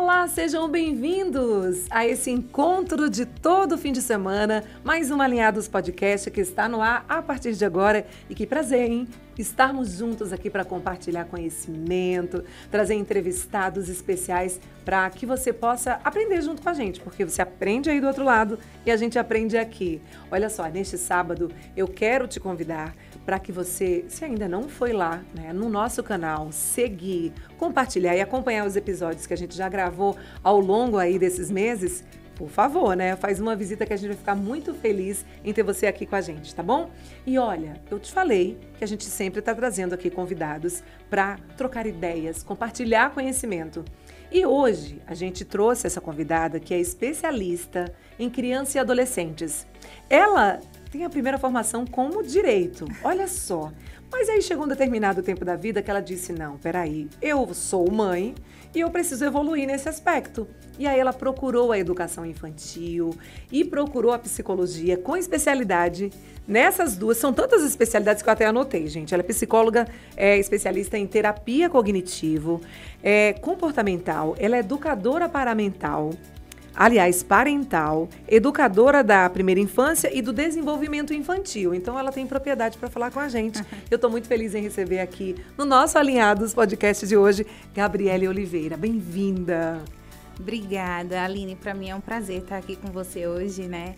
Olá, sejam bem-vindos a esse encontro de todo fim de semana, mais um Alinhados Podcast que está no ar a partir de agora. E que prazer, hein? Estarmos juntos aqui para compartilhar conhecimento, trazer entrevistados especiais para que você possa aprender junto com a gente, porque você aprende aí do outro lado e a gente aprende aqui. Olha só, neste sábado eu quero te convidar para que você, se ainda não foi lá, né, no nosso canal, seguir, compartilhar e acompanhar os episódios que a gente já gravou ao longo aí desses meses, por favor, né? Faz uma visita que a gente vai ficar muito feliz em ter você aqui com a gente, tá bom? E olha, eu te falei que a gente sempre está trazendo aqui convidados para trocar ideias, compartilhar conhecimento. E hoje a gente trouxe essa convidada que é especialista em crianças e adolescentes. Ela tem a primeira formação como direito, olha só. Mas aí chegou um determinado tempo da vida que ela disse, não, peraí, eu sou mãe e eu preciso evoluir nesse aspecto. E aí ela procurou a educação infantil e procurou a psicologia com especialidade nessas duas. São tantas especialidades que eu até anotei, gente. Ela é psicóloga, é especialista em terapia cognitivo, comportamental, ela é educadora parental, educadora da primeira infância e do desenvolvimento infantil. Então, ela tem propriedade para falar com a gente. Eu estou muito feliz em receber aqui no nosso Alinhados podcast de hoje, Gabriele Oliveira. Bem-vinda! Obrigada, Aline. Para mim é um prazer estar aqui com você hoje, né?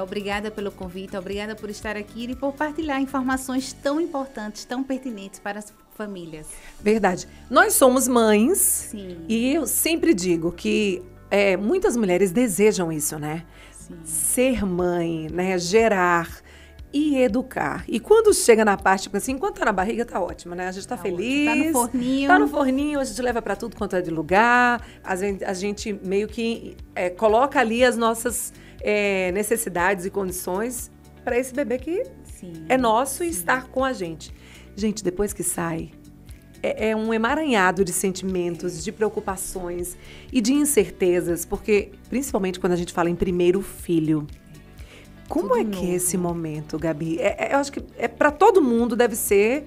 Obrigada pelo convite, obrigada por estar aqui e por partilhar informações tão importantes, tão pertinentes para as famílias. Verdade. Nós somos mães. Sim. E eu sempre digo que muitas mulheres desejam isso, né? Sim. Ser mãe, né? Gerar e educar. E quando chega na parte, assim, enquanto tá na barriga, tá ótimo, né? A gente tá feliz. Tá no forninho. Tá no forninho, a gente leva pra tudo quanto é de lugar. A gente meio que coloca ali as nossas necessidades e condições para esse bebê que é nosso e estar com a gente. Gente, depois que sai, é um emaranhado de sentimentos, de preocupações e de incertezas, porque, principalmente quando a gente fala em primeiro filho, como tudo é novo. Que é esse momento, Gabi? Eu acho que para todo mundo deve ser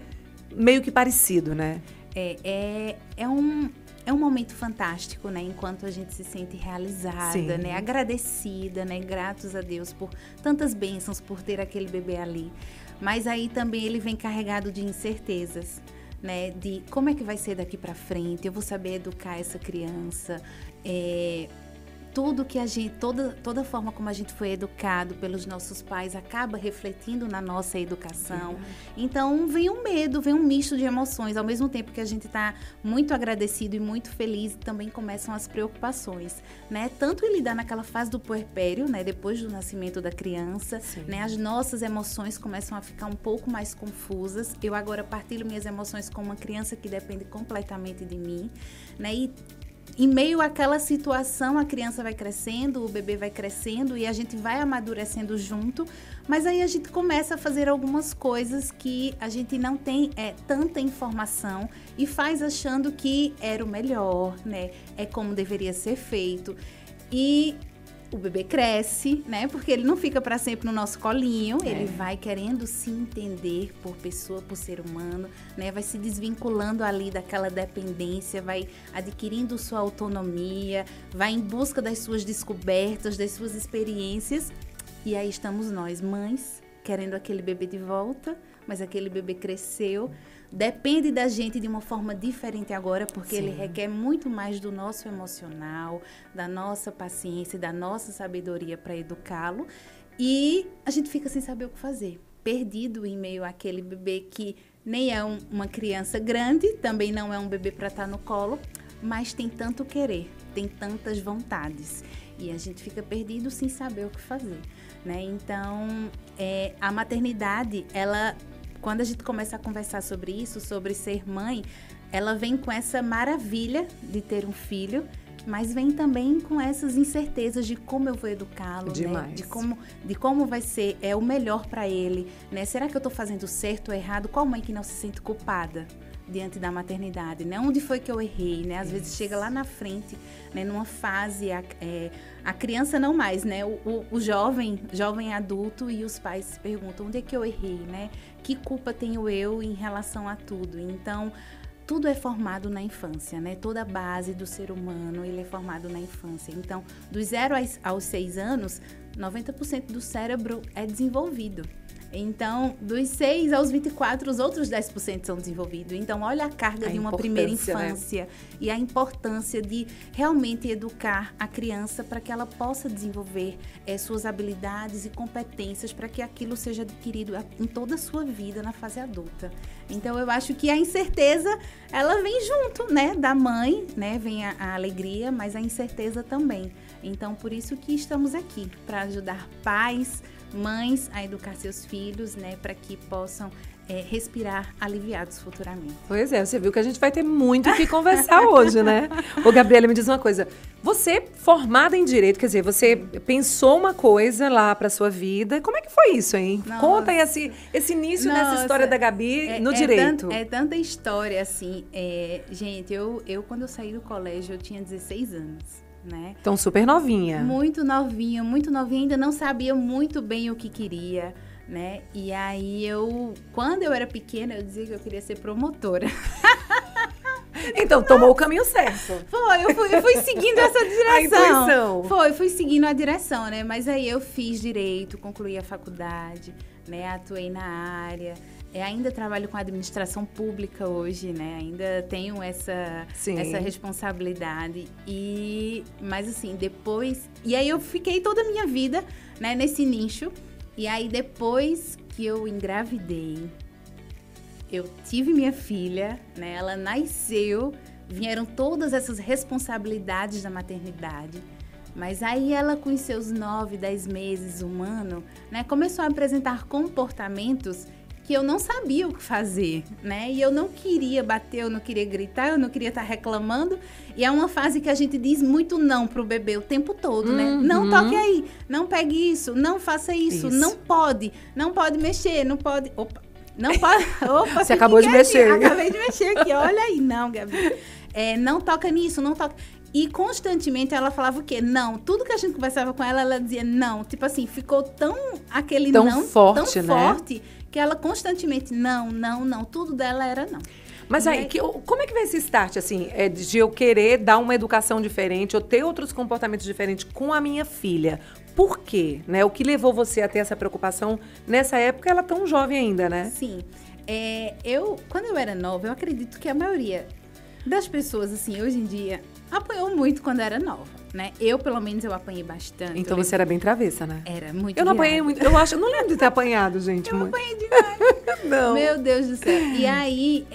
meio que parecido, né? É um momento fantástico, né? Enquanto a gente se sente realizada, Sim. né? Agradecida, né? Gratos a Deus por tantas bênçãos, por ter aquele bebê ali. Mas aí também ele vem carregado de incertezas, né? De como é que vai ser daqui para frente, eu vou saber educar essa criança, tudo que a gente, toda forma como a gente foi educado pelos nossos pais acaba refletindo na nossa educação. Então vem um medo, vem um misto de emoções. Ao mesmo tempo que a gente está muito agradecido e muito feliz, também começam as preocupações, né? Tanto em lidar naquela fase do puerpério, né? Depois do nascimento da criança, né? As nossas emoções começam a ficar um pouco mais confusas. Eu agora partilho minhas emoções com uma criança que depende completamente de mim, né? E em meio àquela situação, a criança vai crescendo, o bebê vai crescendo e a gente vai amadurecendo junto, mas aí a gente começa a fazer algumas coisas que a gente não tem tanta informação e faz achando que era o melhor, né? É como deveria ser feito. E o bebê cresce, né? Porque ele não fica para sempre no nosso colinho, ele vai querendo se entender por pessoa, por ser humano, né? Vai se desvinculando ali daquela dependência, vai adquirindo sua autonomia, vai em busca das suas descobertas, das suas experiências. E aí estamos nós, mães, querendo aquele bebê de volta, mas aquele bebê cresceu. Depende da gente de uma forma diferente agora, porque ele requer muito mais do nosso emocional, da nossa paciência, da nossa sabedoria para educá-lo. E a gente fica sem saber o que fazer, perdido em meio àquele bebê que nem é uma criança grande, também não é um bebê para estar no colo, mas tem tanto querer, tem tantas vontades. E a gente fica perdido sem saber o que fazer, né? Então, a maternidade, quando a gente começa a conversar sobre isso, sobre ser mãe, ela vem com essa maravilha de ter um filho, mas vem também com essas incertezas de como eu vou educá-lo, né? De como vai ser o melhor para ele, né? Será que eu estou fazendo certo ou errado? Qual mãe que não se sente culpada diante da maternidade, né? Onde foi que eu errei, né? Às vezes chega lá na frente, né? Numa fase, a criança não mais, né? O jovem adulto e os pais se perguntam, onde é que eu errei, né? Que culpa tenho eu em relação a tudo? Então, tudo é formado na infância, né? Toda a base do ser humano, ele é formado na infância. Então, dos 0 aos 6 anos, 90% do cérebro é desenvolvido. Então, dos 6 aos 24, os outros 10% são desenvolvidos. Então, olha a carga de uma primeira infância, né? E a importância de realmente educar a criança para que ela possa desenvolver suas habilidades e competências para que aquilo seja adquirido em toda a sua vida na fase adulta. Então, eu acho que a incerteza, ela vem junto, né, da mãe, né, vem a alegria, mas a incerteza também. Então, por isso que estamos aqui, para ajudar pais, mães a educar seus filhos, né, para que possam respirar aliviados futuramente. Pois é, você viu que a gente vai ter muito o que conversar hoje, né? Ô, Gabriela, me diz uma coisa. Você, formada em Direito, quer dizer, você pensou uma coisa lá para sua vida. Como é que foi isso, hein? Nossa. Conta aí esse início dessa história da Gabi no Direito. É tanta história, assim. Gente, eu quando eu saí do colégio, eu tinha 16 anos. Né? Então, super novinha. Muito novinha, ainda não sabia muito bem o que queria, né? E aí, quando eu era pequena, eu dizia que eu queria ser promotora. Então, tomou o caminho certo. Eu fui seguindo essa direção. A intuição. Fui seguindo a direção, né? Mas aí eu fiz Direito, concluí a faculdade, né? Atuei na área. Ainda trabalho com administração pública hoje, né? Ainda tenho essa responsabilidade. Mas assim, depois... E aí eu fiquei toda a minha vida, né, nesse nicho. E aí depois que eu engravidei, eu tive minha filha, né? Ela nasceu, vieram todas essas responsabilidades da maternidade. Mas aí ela, com os seus 9, 10 meses, 1 ano, né, começou a apresentar comportamentos que eu não sabia o que fazer, né? E eu não queria bater, eu não queria gritar, eu não queria estar reclamando. E é uma fase que a gente diz muito não pro bebê o tempo todo, né? Não toque aí, não pegue isso, não faça isso. Não pode mexer, não pode... Opa, não pode... Opa, você acabou de mexer. Acabei de mexer aqui, olha aí. Não, Gabi. Não toca nisso, não toca... E constantemente ela falava o quê? Não. Tudo que a gente conversava com ela, ela dizia não. Tipo assim, ficou tão forte, que ela constantemente não. Tudo dela era não. Mas aí, como é que vem esse start, assim, de eu querer dar uma educação diferente ou ter outros comportamentos diferentes com a minha filha? Por quê? Né? O que levou você a ter essa preocupação nessa época? Ela tão jovem ainda, né? Sim. Quando eu era nova, eu acredito que a maioria das pessoas, assim, hoje em dia, apanhou muito quando era nova, né? Eu, pelo menos, eu apanhei bastante. Então você era bem travessa, né? Era muito. Eu não apanhei muito. Eu não lembro de ter apanhado, gente. Eu apanhei demais. Não. Meu Deus do céu. E aí,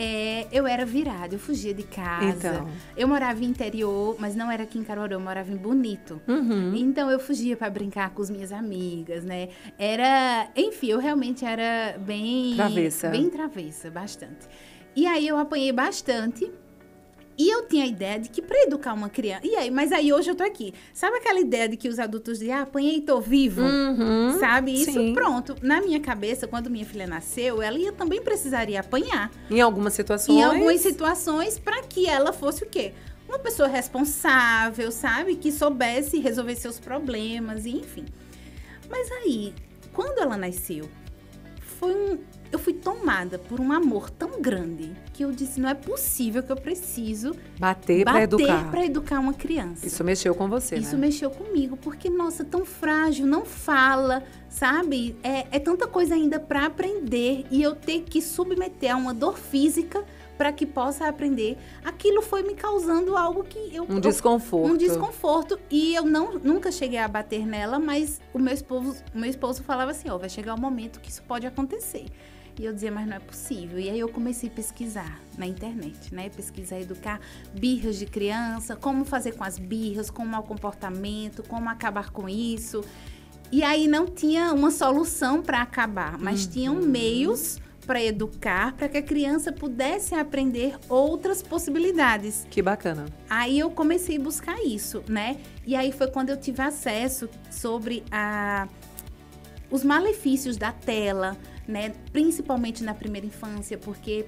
eu era virada, eu fugia de casa. Então. Eu morava em interior, mas não era aqui em Caruaru, eu morava em Bonito. Então, eu fugia pra brincar com as minhas amigas, né? Enfim, eu realmente era bem... Travessa. Bem travessa, bastante. E aí, eu apanhei bastante. E eu tinha a ideia de que para educar uma criança... Mas aí hoje eu tô aqui. Sabe aquela ideia de que os adultos dizem, apanhei e tô vivo? Sabe? Isso, sim. Pronto. Na minha cabeça, quando minha filha nasceu, ela também precisaria apanhar. Em algumas situações? Em algumas situações, para que ela fosse o quê? Uma pessoa responsável, sabe? Que soubesse resolver seus problemas, enfim. Mas aí, quando ela nasceu, eu fui tomada por um amor tão grande que eu disse, não é possível que eu preciso bater para educar uma criança. Isso mexeu com você, Isso mexeu comigo, porque, nossa, tão frágil, não fala, sabe? É tanta coisa ainda para aprender e eu ter que submeter a uma dor física para que possa aprender. Aquilo foi me causando algo que Um desconforto. E eu nunca cheguei a bater nela, mas o meu esposo falava assim, vai chegar um momento que isso pode acontecer. E eu dizia, mas não é possível. E aí eu comecei a pesquisar na internet, né? Educar birras de criança, como fazer com as birras, com o mau comportamento, como acabar com isso. E aí não tinha uma solução para acabar, mas tinham meios para educar, para que a criança pudesse aprender outras possibilidades. Que bacana. Aí eu comecei a buscar isso, né? E aí foi quando eu tive acesso sobre os malefícios da tela, né? Principalmente na primeira infância, porque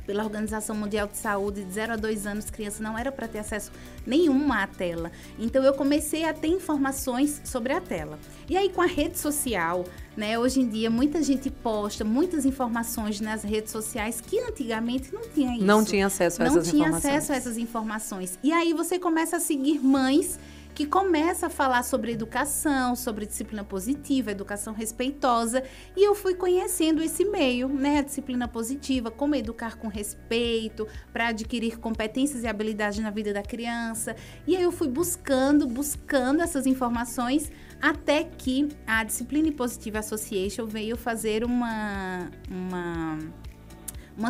pela Organização Mundial de Saúde, de 0 a 2 anos, criança não era para ter acesso nenhum à tela. Então, eu comecei a ter informações sobre a tela. E aí, com a rede social, né, hoje em dia, muita gente posta muitas informações nas redes sociais que antigamente não tinha isso. Não tinha acesso a essas informações. Não tinha acesso a essas informações. E aí, você começa a seguir mães que começa a falar sobre educação, sobre disciplina positiva, educação respeitosa, e eu fui conhecendo esse meio, né, a disciplina positiva, como educar com respeito, para adquirir competências e habilidades na vida da criança, e aí eu fui buscando essas informações, até que a Discipline Positive Association veio fazer uma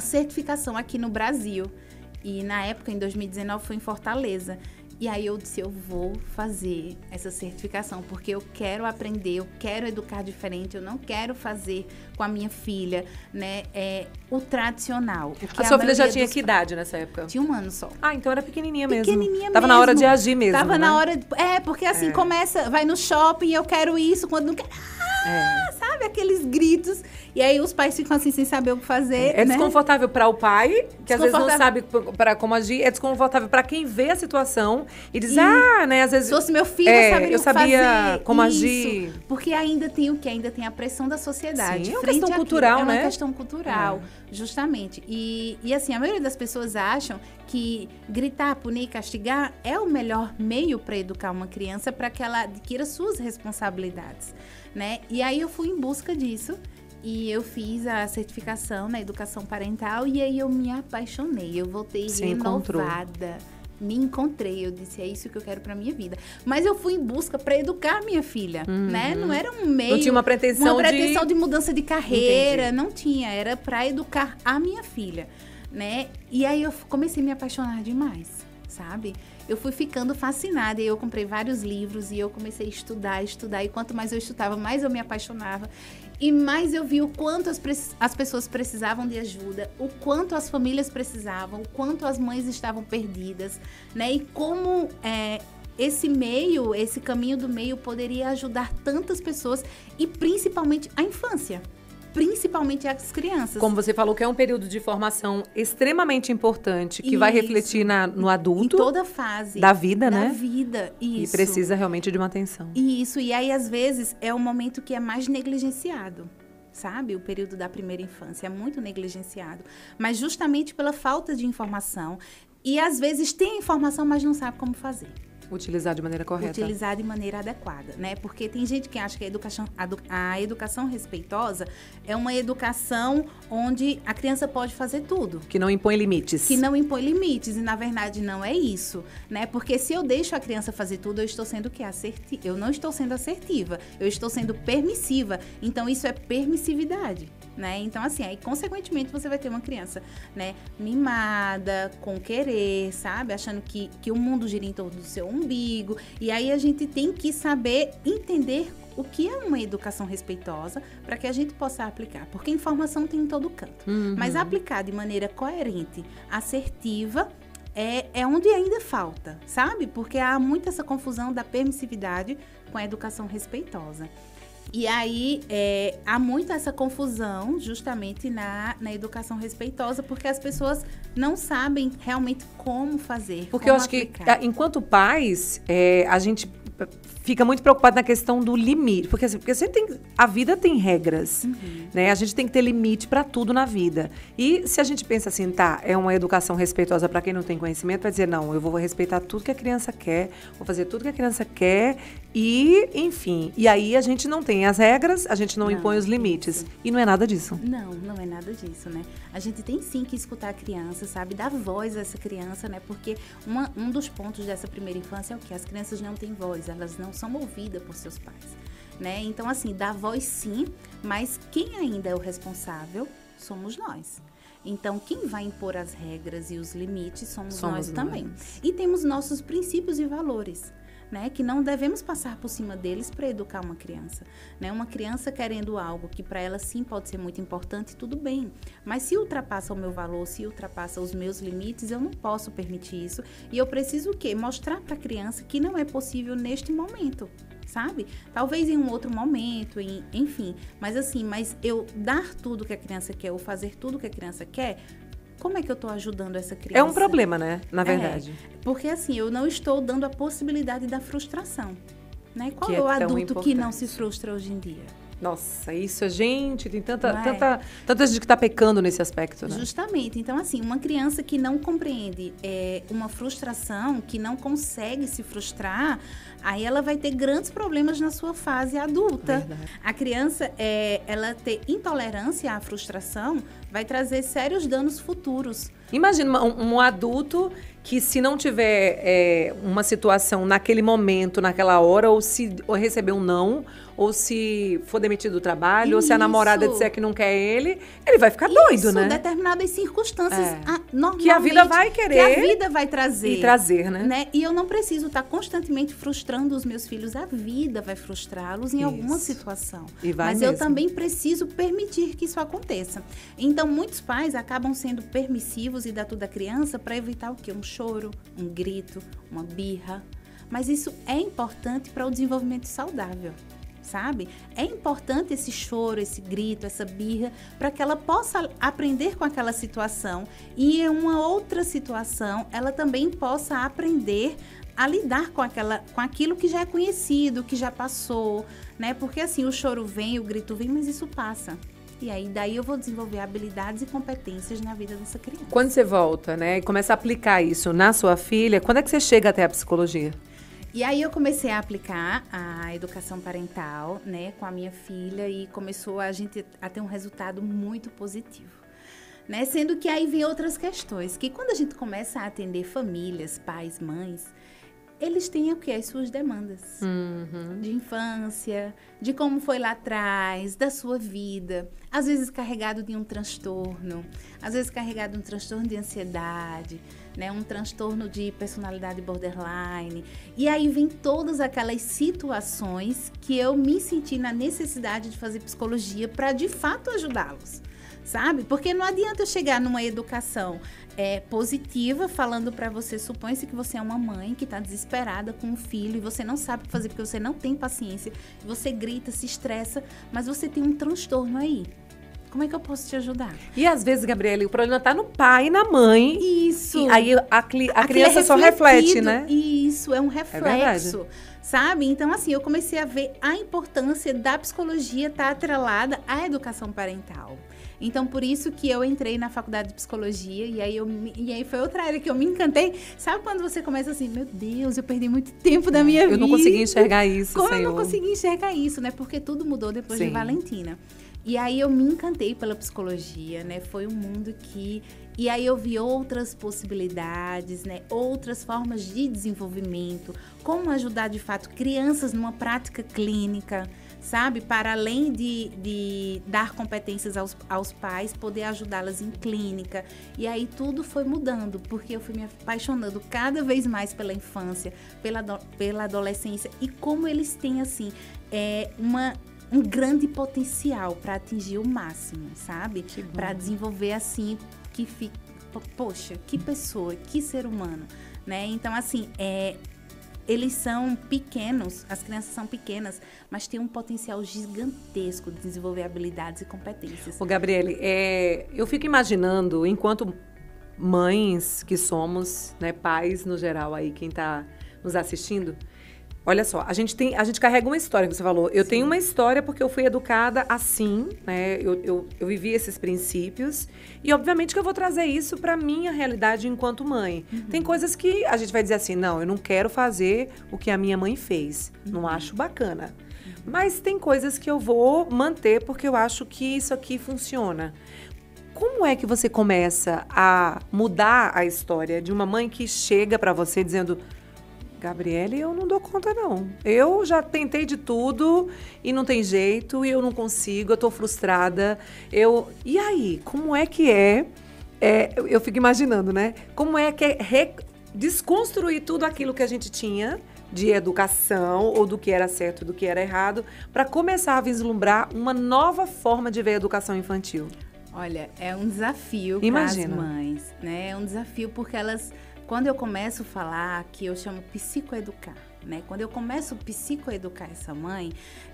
certificação aqui no Brasil, e na época, em 2019, foi em Fortaleza. E aí eu disse, eu vou fazer essa certificação, porque eu quero aprender, eu quero educar diferente, eu não quero fazer com a minha filha, né, o tradicional. A sua filha já tinha que idade nessa época? Tinha 1 ano só. Ah, então era pequenininha mesmo. Pequenininha Tava mesmo. na hora de agir mesmo, Tava né? na hora de... porque assim, começa, vai no shopping, eu quero isso, quando não quer... sabe, aqueles gritos. E aí os pais ficam assim, sem saber o que fazer, É né? desconfortável para o pai, que às vezes não sabe para como agir. É desconfortável para quem vê a situação e diz, né, às vezes... Se fosse meu filho, eu sabia fazer como isso. agir. Porque ainda tem o quê? Ainda tem a pressão da sociedade. Sim, é uma questão cultural, né? É uma questão cultural, justamente. E assim, a maioria das pessoas acham que gritar, punir, castigar é o melhor meio para educar uma criança, para que ela adquira suas responsabilidades, né? E aí eu fui em busca disso. E eu fiz a certificação na educação parental e aí eu me apaixonei. Eu voltei renovada. Me encontrei, eu disse, é isso que eu quero pra minha vida. Mas eu fui em busca para educar minha filha, né? Não era um meio... Não tinha uma pretensão de mudança de carreira, não tinha. Era para educar a minha filha, né? E aí eu comecei a me apaixonar demais, sabe? Eu fui ficando fascinada e eu comprei vários livros e eu comecei a estudar. E quanto mais eu estudava, mais eu me apaixonava. E mais eu vi o quanto as pessoas precisavam de ajuda, o quanto as famílias precisavam, o quanto as mães estavam perdidas, né? E como esse caminho do meio poderia ajudar tantas pessoas e principalmente a infância. Principalmente as crianças. Como você falou, que é um período de formação extremamente importante, que vai refletir no adulto. Em toda fase. Da vida, né? Da vida, isso. E precisa realmente de uma atenção. Isso, e aí às vezes é o momento que é mais negligenciado, sabe? O período da primeira infância é muito negligenciado. Mas justamente pela falta de informação. E às vezes tem informação, mas não sabe como fazer. Utilizar de maneira correta. Utilizar de maneira adequada, né? Porque tem gente que acha que a educação respeitosa é uma educação onde a criança pode fazer tudo. Que não impõe limites. Que não impõe limites, e na verdade não é isso, né? Porque se eu deixo a criança fazer tudo, eu estou sendo o quê? Eu não estou sendo assertiva, eu estou sendo permissiva. Então isso é permissividade, né? Então assim, aí consequentemente você vai ter uma criança, né, mimada, com querer, sabe? Achando que o mundo gira em torno do seu umbigo. E aí a gente tem que saber entender o que é uma educação respeitosa para que a gente possa aplicar. Porque informação tem em todo canto. Mas aplicar de maneira coerente, assertiva, é onde ainda falta, sabe? Porque há muito essa confusão da permissividade com a educação respeitosa. E aí, há muito essa confusão justamente na educação respeitosa, porque as pessoas não sabem realmente como fazer, porque como eu acho aplicar. Que, enquanto pais, a gente fica muito preocupado na questão do limite. Porque a vida tem regras, né? A gente tem que ter limite para tudo na vida. E se a gente pensa assim, é uma educação respeitosa para quem não tem conhecimento, vai dizer, não, eu vou respeitar tudo que a criança quer, vou fazer tudo que a criança quer e, enfim. E aí a gente não tem as regras, a gente não impõe os limites. Isso. E não é nada disso. Não é nada disso, né? A gente tem sim que escutar a criança, sabe? Dar voz a essa criança, né? Porque um dos pontos dessa primeira infância é o que? As crianças não têm voz, elas não são ouvidas por seus pais, né? Então, assim, dar voz sim, mas quem ainda é o responsável somos nós. Então, quem vai impor as regras e os limites somos nós também. E temos nossos princípios e valores, né, que não devemos passar por cima deles para educar uma criança, né? Uma criança querendo algo que para ela sim pode ser muito importante, tudo bem, mas se ultrapassa o meu valor, se ultrapassa os meus limites, eu não posso permitir isso e eu preciso o quê? Mostrar para a criança que não é possível neste momento, sabe? Talvez em um outro momento, enfim, mas assim, mas eu dar tudo que a criança quer ou fazer tudo que a criança quer, como é que eu estou ajudando essa criança? É um problema, né? Na verdade. Porque assim, eu não estou dando a possibilidade da frustração. Né? Qual Que é o é tão adulto que não importante. se frustra hoje em dia? Nossa, isso, gente, tem tanta gente que está pecando nesse aspecto, né? Justamente. Então, assim, uma criança que não compreende uma frustração, que não consegue se frustrar, aí ela vai ter grandes problemas na sua fase adulta. Verdade. A criança, ela ter intolerância à frustração, vai trazer sérios danos futuros. Imagina um adulto que, se não tiver uma situação naquele momento, naquela hora, ou receber um não, ou se for demitido do trabalho, ou se a namorada disser que não quer ele vai ficar doido, né? Determinadas circunstâncias normalmente que a vida vai querer. Que a vida vai trazer. E trazer, né? E eu não preciso estar constantemente frustrando os meus filhos. A vida vai frustrá-los em alguma situação. Mas eu também preciso permitir que isso aconteça. Então, muitos pais acabam sendo permissivos e dá tudo à criança para evitar o quê? Um choro, um grito, uma birra. Mas isso é importante para o desenvolvimento saudável. Sabe? É importante esse choro, esse grito, essa birra, para que ela possa aprender com aquela situação e em uma outra situação ela também possa aprender a lidar com aquilo que já é conhecido, que já passou, né? Porque assim, o choro vem, o grito vem, mas isso passa. E aí, daí eu vou desenvolver habilidades e competências na vida dessa criança. Quando você volta, né, e começa a aplicar isso na sua filha, quando é que você chega até a psicologia? E aí eu comecei a aplicar a educação parental, né, com a minha filha e começou a gente a ter um resultado muito positivo, né? Sendo que aí vem outras questões, que quando a gente começa a atender famílias, pais, mães, eles têm o quê? As suas demandas de infância, de como foi lá atrás, da sua vida. Às vezes carregado de um transtorno, às vezes carregado de um transtorno de ansiedade, né? Um transtorno de personalidade borderline. E aí vem todas aquelas situações que eu me senti na necessidade de fazer psicologia para de fato ajudá-los. Sabe? Porque não adianta eu chegar numa educação positiva, falando para você, supõe-se que você é uma mãe que está desesperada com um filho e você não sabe o que fazer porque você não tem paciência, você grita, se estressa, mas você tem um transtorno aí. Como é que eu posso te ajudar? E às vezes, Gabriele, o problema está no pai e na mãe. Isso. E aí a criança só reflete, né? Isso, é um reflexo. Verdade. Sabe? Então, assim, eu comecei a ver a importância da psicologia estar atrelada à educação parental. Então, por isso que eu entrei na faculdade de psicologia e aí foi outra área que eu me encantei. Sabe quando você começa assim, meu Deus, eu perdi muito tempo da minha vida. Eu não consegui enxergar isso, Como Senhor. eu não consegui enxergar isso, né? Porque tudo mudou depois de Valentina. E aí eu me encantei pela psicologia, né? Foi um mundo que... E aí eu vi outras possibilidades, né? Outras formas de desenvolvimento, como ajudar de fato crianças numa prática clínica, sabe? Para além de dar competências aos pais, poder ajudá-las em clínica. E aí tudo foi mudando, porque eu fui me apaixonando cada vez mais pela infância, pela adolescência e como eles têm, assim, um grande potencial para atingir o máximo, sabe? Para desenvolver, assim, que fica... Poxa, que pessoa, que ser humano, né? Então, assim, eles são pequenos, as crianças são pequenas, mas têm um potencial gigantesco de desenvolver habilidades e competências. Ô, Gabriele, eu fico imaginando, enquanto mães que somos, né, pais no geral aí, quem está nos assistindo, olha só, a gente carrega uma história, que você falou. Eu tenho uma história porque eu fui educada assim, né? Eu vivi esses princípios e, obviamente, que eu vou trazer isso para minha realidade enquanto mãe. Tem coisas que a gente vai dizer assim, não, eu não quero fazer o que a minha mãe fez. Não acho bacana. Mas tem coisas que eu vou manter porque eu acho que isso aqui funciona. Como é que você começa a mudar a história de uma mãe que chega para você dizendo... Gabriele, eu não dou conta, não. Eu já tentei de tudo e não tem jeito, e eu não consigo, eu tô frustrada. E aí, como é que eu fico imaginando, né? Como é que é desconstruir tudo aquilo que a gente tinha de educação, ou do que era certo, do que era errado, para começar a vislumbrar uma nova forma de ver a educação infantil? Olha, é um desafio para as mães, né? É um desafio porque elas... quando eu começo a falar, que eu chamo psicoeducar, né? Quando eu começo a psicoeducar essa mãe,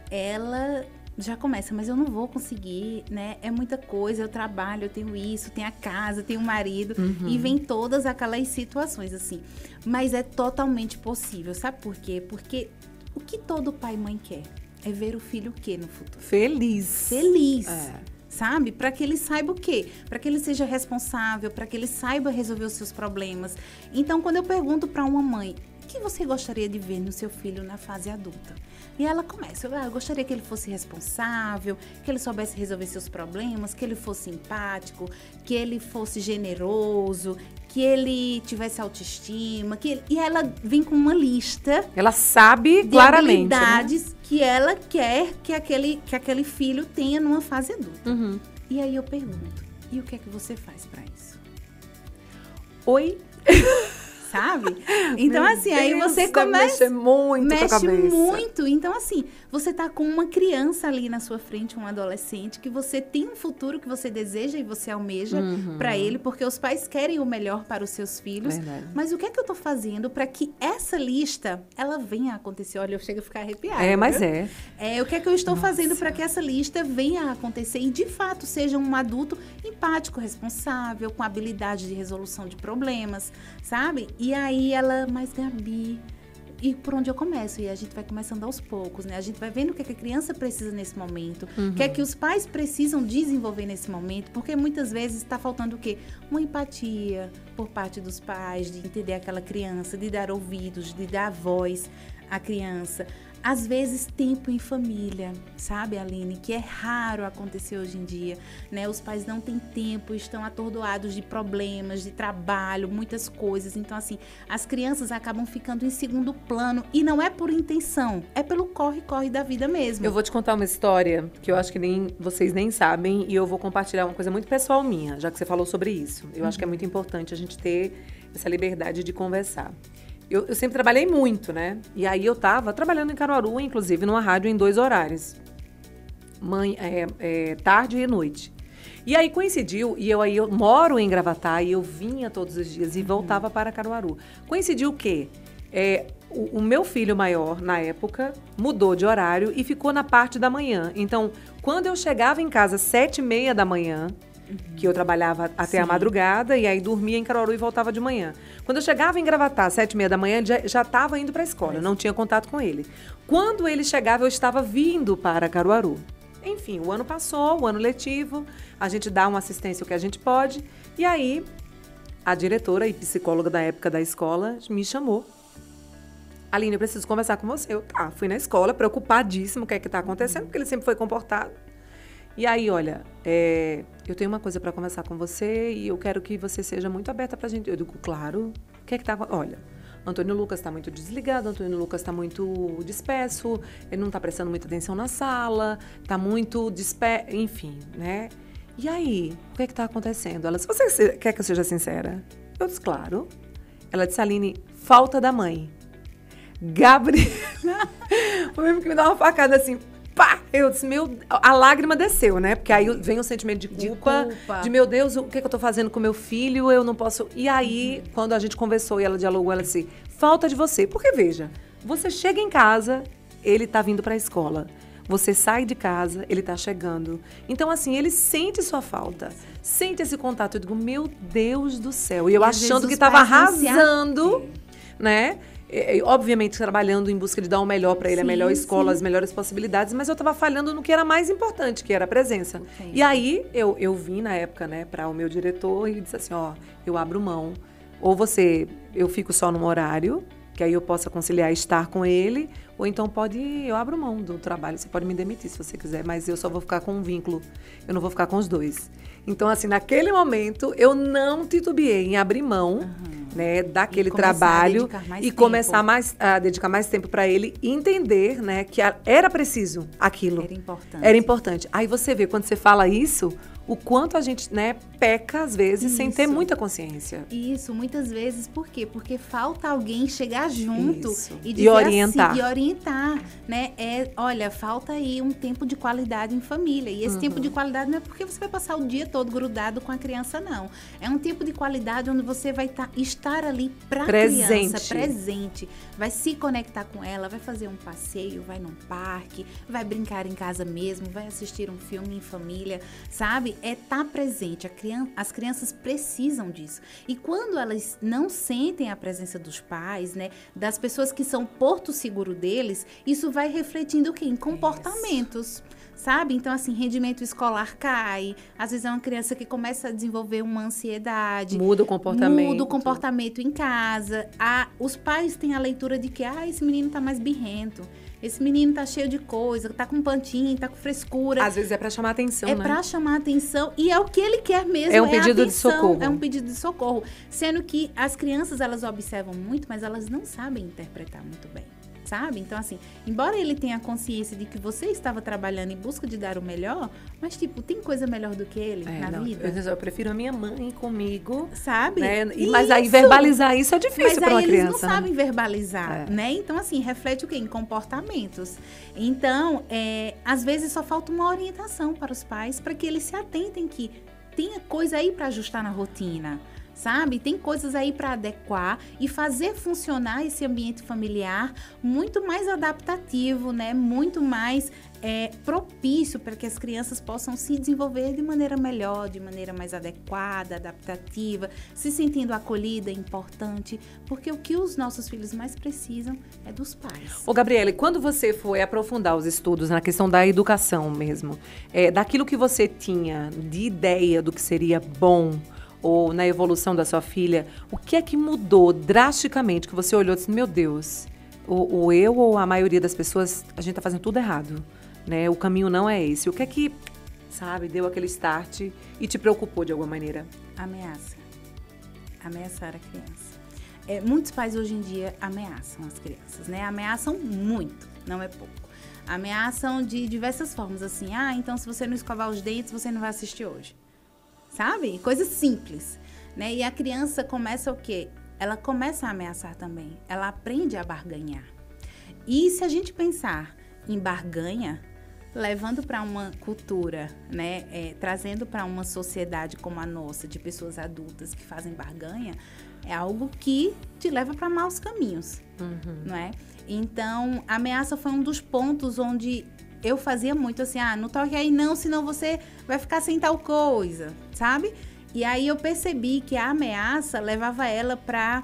ela já começa, mas eu não vou conseguir, né? É muita coisa, eu trabalho, eu tenho isso, tenho a casa, tenho o marido, e vem todas aquelas situações, assim. Mas é totalmente possível, sabe por quê? Porque o que todo pai e mãe quer é ver o filho o quê no futuro? Feliz. Feliz. Sabe? Para que ele saiba o quê? Para que ele seja responsável, para que ele saiba resolver os seus problemas. Então, quando eu pergunto para uma mãe, o que você gostaria de ver no seu filho na fase adulta? E ela começa, eu gostaria que ele fosse responsável, que ele soubesse resolver seus problemas, que ele fosse empático, que ele fosse generoso, que ele tivesse autoestima, e ela vem com uma lista. Ela sabe de claramente, habilidades, né, que ela quer que aquele filho tenha numa fase adulta. E aí eu pergunto, e o que é que você faz para isso? Oi? Sabe? Então, Meu assim, aí Deus, você começa... Mexe muito com a cabeça. Mexe muito. Então, assim, você tá com uma criança ali na sua frente, um adolescente, que você tem um futuro que você deseja e você almeja para ele, porque os pais querem o melhor para os seus filhos. Verdade. Mas o que é que eu tô fazendo para que essa lista, ela venha a acontecer? Olha, eu chego a ficar arrepiada. Mas viu? O que é que eu estou fazendo para que essa lista venha a acontecer e, de fato, seja um adulto empático, responsável, com habilidade de resolução de problemas, sabe? E aí ela, mas Gabi, e por onde eu começo? E a gente vai começando aos poucos, né? A gente vai vendo o que é que a criança precisa nesse momento, o que é que os pais precisam desenvolver nesse momento, porque muitas vezes está faltando o quê? Uma empatia por parte dos pais, de entender aquela criança, de dar ouvidos, de dar voz à criança. Às vezes, tempo em família, sabe, Aline? Que é raro acontecer hoje em dia, né? Os pais não têm tempo, estão atordoados de problemas, de trabalho, muitas coisas. Então, assim, as crianças acabam ficando em segundo plano. E não é por intenção, é pelo corre-corre da vida mesmo. Eu vou te contar uma história que eu acho que vocês nem sabem, e eu vou compartilhar uma coisa muito pessoal minha, já que você falou sobre isso. Eu acho que é muito importante a gente ter essa liberdade de conversar. Eu sempre trabalhei muito, né? E aí eu tava trabalhando em Caruaru, inclusive, numa rádio em 2 horários. Tarde e noite. E aí coincidiu, e eu moro em Gravatá, e eu vinha todos os dias e voltava para Caruaru. Coincidiu o quê? O meu filho maior, na época, mudou de horário e ficou na parte da manhã. Então, quando eu chegava em casa às 7h30 da manhã, que eu trabalhava até a madrugada, e aí dormia em Caruaru e voltava de manhã. Quando eu chegava em Gravatá, às 7h30 da manhã, ele já estava indo para a escola, eu não tinha contato com ele. Quando ele chegava, eu estava vindo para Caruaru. Enfim, o ano passou, o ano letivo, a gente dá uma assistência o que a gente pode, e aí a diretora e psicóloga da época da escola me chamou. Aline, eu preciso conversar com você. Eu fui na escola, preocupadíssima, o que é que está acontecendo, porque ele sempre foi comportado. E aí, olha, eu tenho uma coisa para conversar com você e eu quero que você seja muito aberta pra gente. Eu digo, claro. O que é que tá... Olha, Antônio Lucas tá muito desligado, Antônio Lucas tá muito disperso, ele não tá prestando muita atenção na sala, tá muito disperso, enfim, né? E aí, o que é que tá acontecendo? Ela, se você quer que eu seja sincera, eu disse, claro. Ela disse, Aline, falta da mãe. Gabriela, foi mesmo que me dá uma facada assim... Pá! Eu disse, a lágrima desceu, né? Porque aí vem o sentimento de culpa, de meu Deus, o que eu tô fazendo com meu filho? Eu não posso... E aí, quando a gente conversou e ela dialogou, ela disse, falta de você. Porque, veja, você chega em casa, ele tá vindo pra escola. Você sai de casa, ele tá chegando. Então, assim, ele sente sua falta. Sente esse contato. Eu digo, meu Deus do céu. E eu achando que tava arrasando, né? Obviamente trabalhando em busca de dar o melhor para ele, a melhor escola, as melhores possibilidades, mas eu estava falhando no que era mais importante, que era a presença. E aí eu vim na época, né, para o meu diretor e disse assim, eu abro mão, ou eu fico só num horário, que aí eu possa conciliar estar com ele, ou então eu abro mão do trabalho, você pode me demitir se você quiser, mas eu só vou ficar com um vínculo, eu não vou ficar com os dois. Então, assim, naquele momento, eu não titubeei em abrir mão, né, daquele trabalho e começar a dedicar mais tempo para ele e entender, né, que era preciso aquilo. Era importante. Aí você vê, quando você fala isso, o quanto a gente, né, peca às vezes sem ter muita consciência. Isso, muitas vezes, por quê? Porque falta alguém chegar junto e orientar. Assim, orientar, né? Olha, falta aí um tempo de qualidade em família. E esse tempo de qualidade não é porque você vai passar o dia todo grudado com a criança, não. É um tempo de qualidade onde você vai estar ali para a criança, presente. Vai se conectar com ela, vai fazer um passeio, vai num parque, vai brincar em casa mesmo, vai assistir um filme em família, sabe? Estar presente. As crianças precisam disso. E quando elas não sentem a presença dos pais, né, das pessoas que são porto seguro deles, isso vai refletindo o quê? Em comportamentos, sabe? Então, assim, rendimento escolar cai, às vezes é uma criança que começa a desenvolver uma ansiedade. Muda o comportamento. Muda o comportamento em casa. Os pais têm a leitura de que, esse menino tá mais birrento. Esse menino tá cheio de coisa, tá com pantinho, tá com frescura. Às vezes é pra chamar atenção, né? É pra chamar atenção e é o que ele quer mesmo. É um pedido de socorro. É um pedido de socorro. Sendo que as crianças, elas observam muito, mas elas não sabem interpretar muito bem, sabe? Então, assim, embora ele tenha consciência de que você estava trabalhando em busca de dar o melhor, mas, tipo, tem coisa melhor do que ele na vida? Eu prefiro a minha mãe comigo, sabe? Né? Mas aí verbalizar isso é difícil para uma criança. Mas aí eles não sabem verbalizar, né? Então, assim, reflete o quê? Em comportamentos. Então, às vezes só falta uma orientação para os pais, para que eles se atentem que tenha coisa aí para ajustar na rotina, sabe? Tem coisas aí para adequar e fazer funcionar esse ambiente familiar muito mais adaptativo, né? Muito mais propício para que as crianças possam se desenvolver de maneira melhor, de maneira mais adequada, adaptativa, se sentindo acolhida, importante, porque o que os nossos filhos mais precisam é dos pais. Ô, Gabriele, quando você foi aprofundar os estudos na questão da educação mesmo, daquilo que você tinha de ideia do que seria bom ou na evolução da sua filha, o que é que mudou drasticamente, que você olhou e disse, meu Deus, ou eu ou a maioria das pessoas, a gente tá fazendo tudo errado, né? O caminho não é esse. O que é que, sabe, deu aquele start e te preocupou de alguma maneira? Ameaça. Ameaçar a criança. Muitos pais hoje em dia ameaçam as crianças, né? Ameaçam muito, não é pouco. Ameaçam de diversas formas, assim, então se você não escovar os dentes, você não vai assistir hoje. Sabe? Coisas simples, né? E a criança começa o quê? Ela começa a ameaçar também. Ela aprende a barganhar. E se a gente pensar em barganha, levando para uma cultura, né? Trazendo para uma sociedade como a nossa, de pessoas adultas que fazem barganha, é algo que te leva para maus caminhos, não é? Então, a ameaça foi um dos pontos onde eu fazia muito assim, não toque aí não, senão você vai ficar sem tal coisa, sabe? E aí eu percebi que a ameaça levava ela para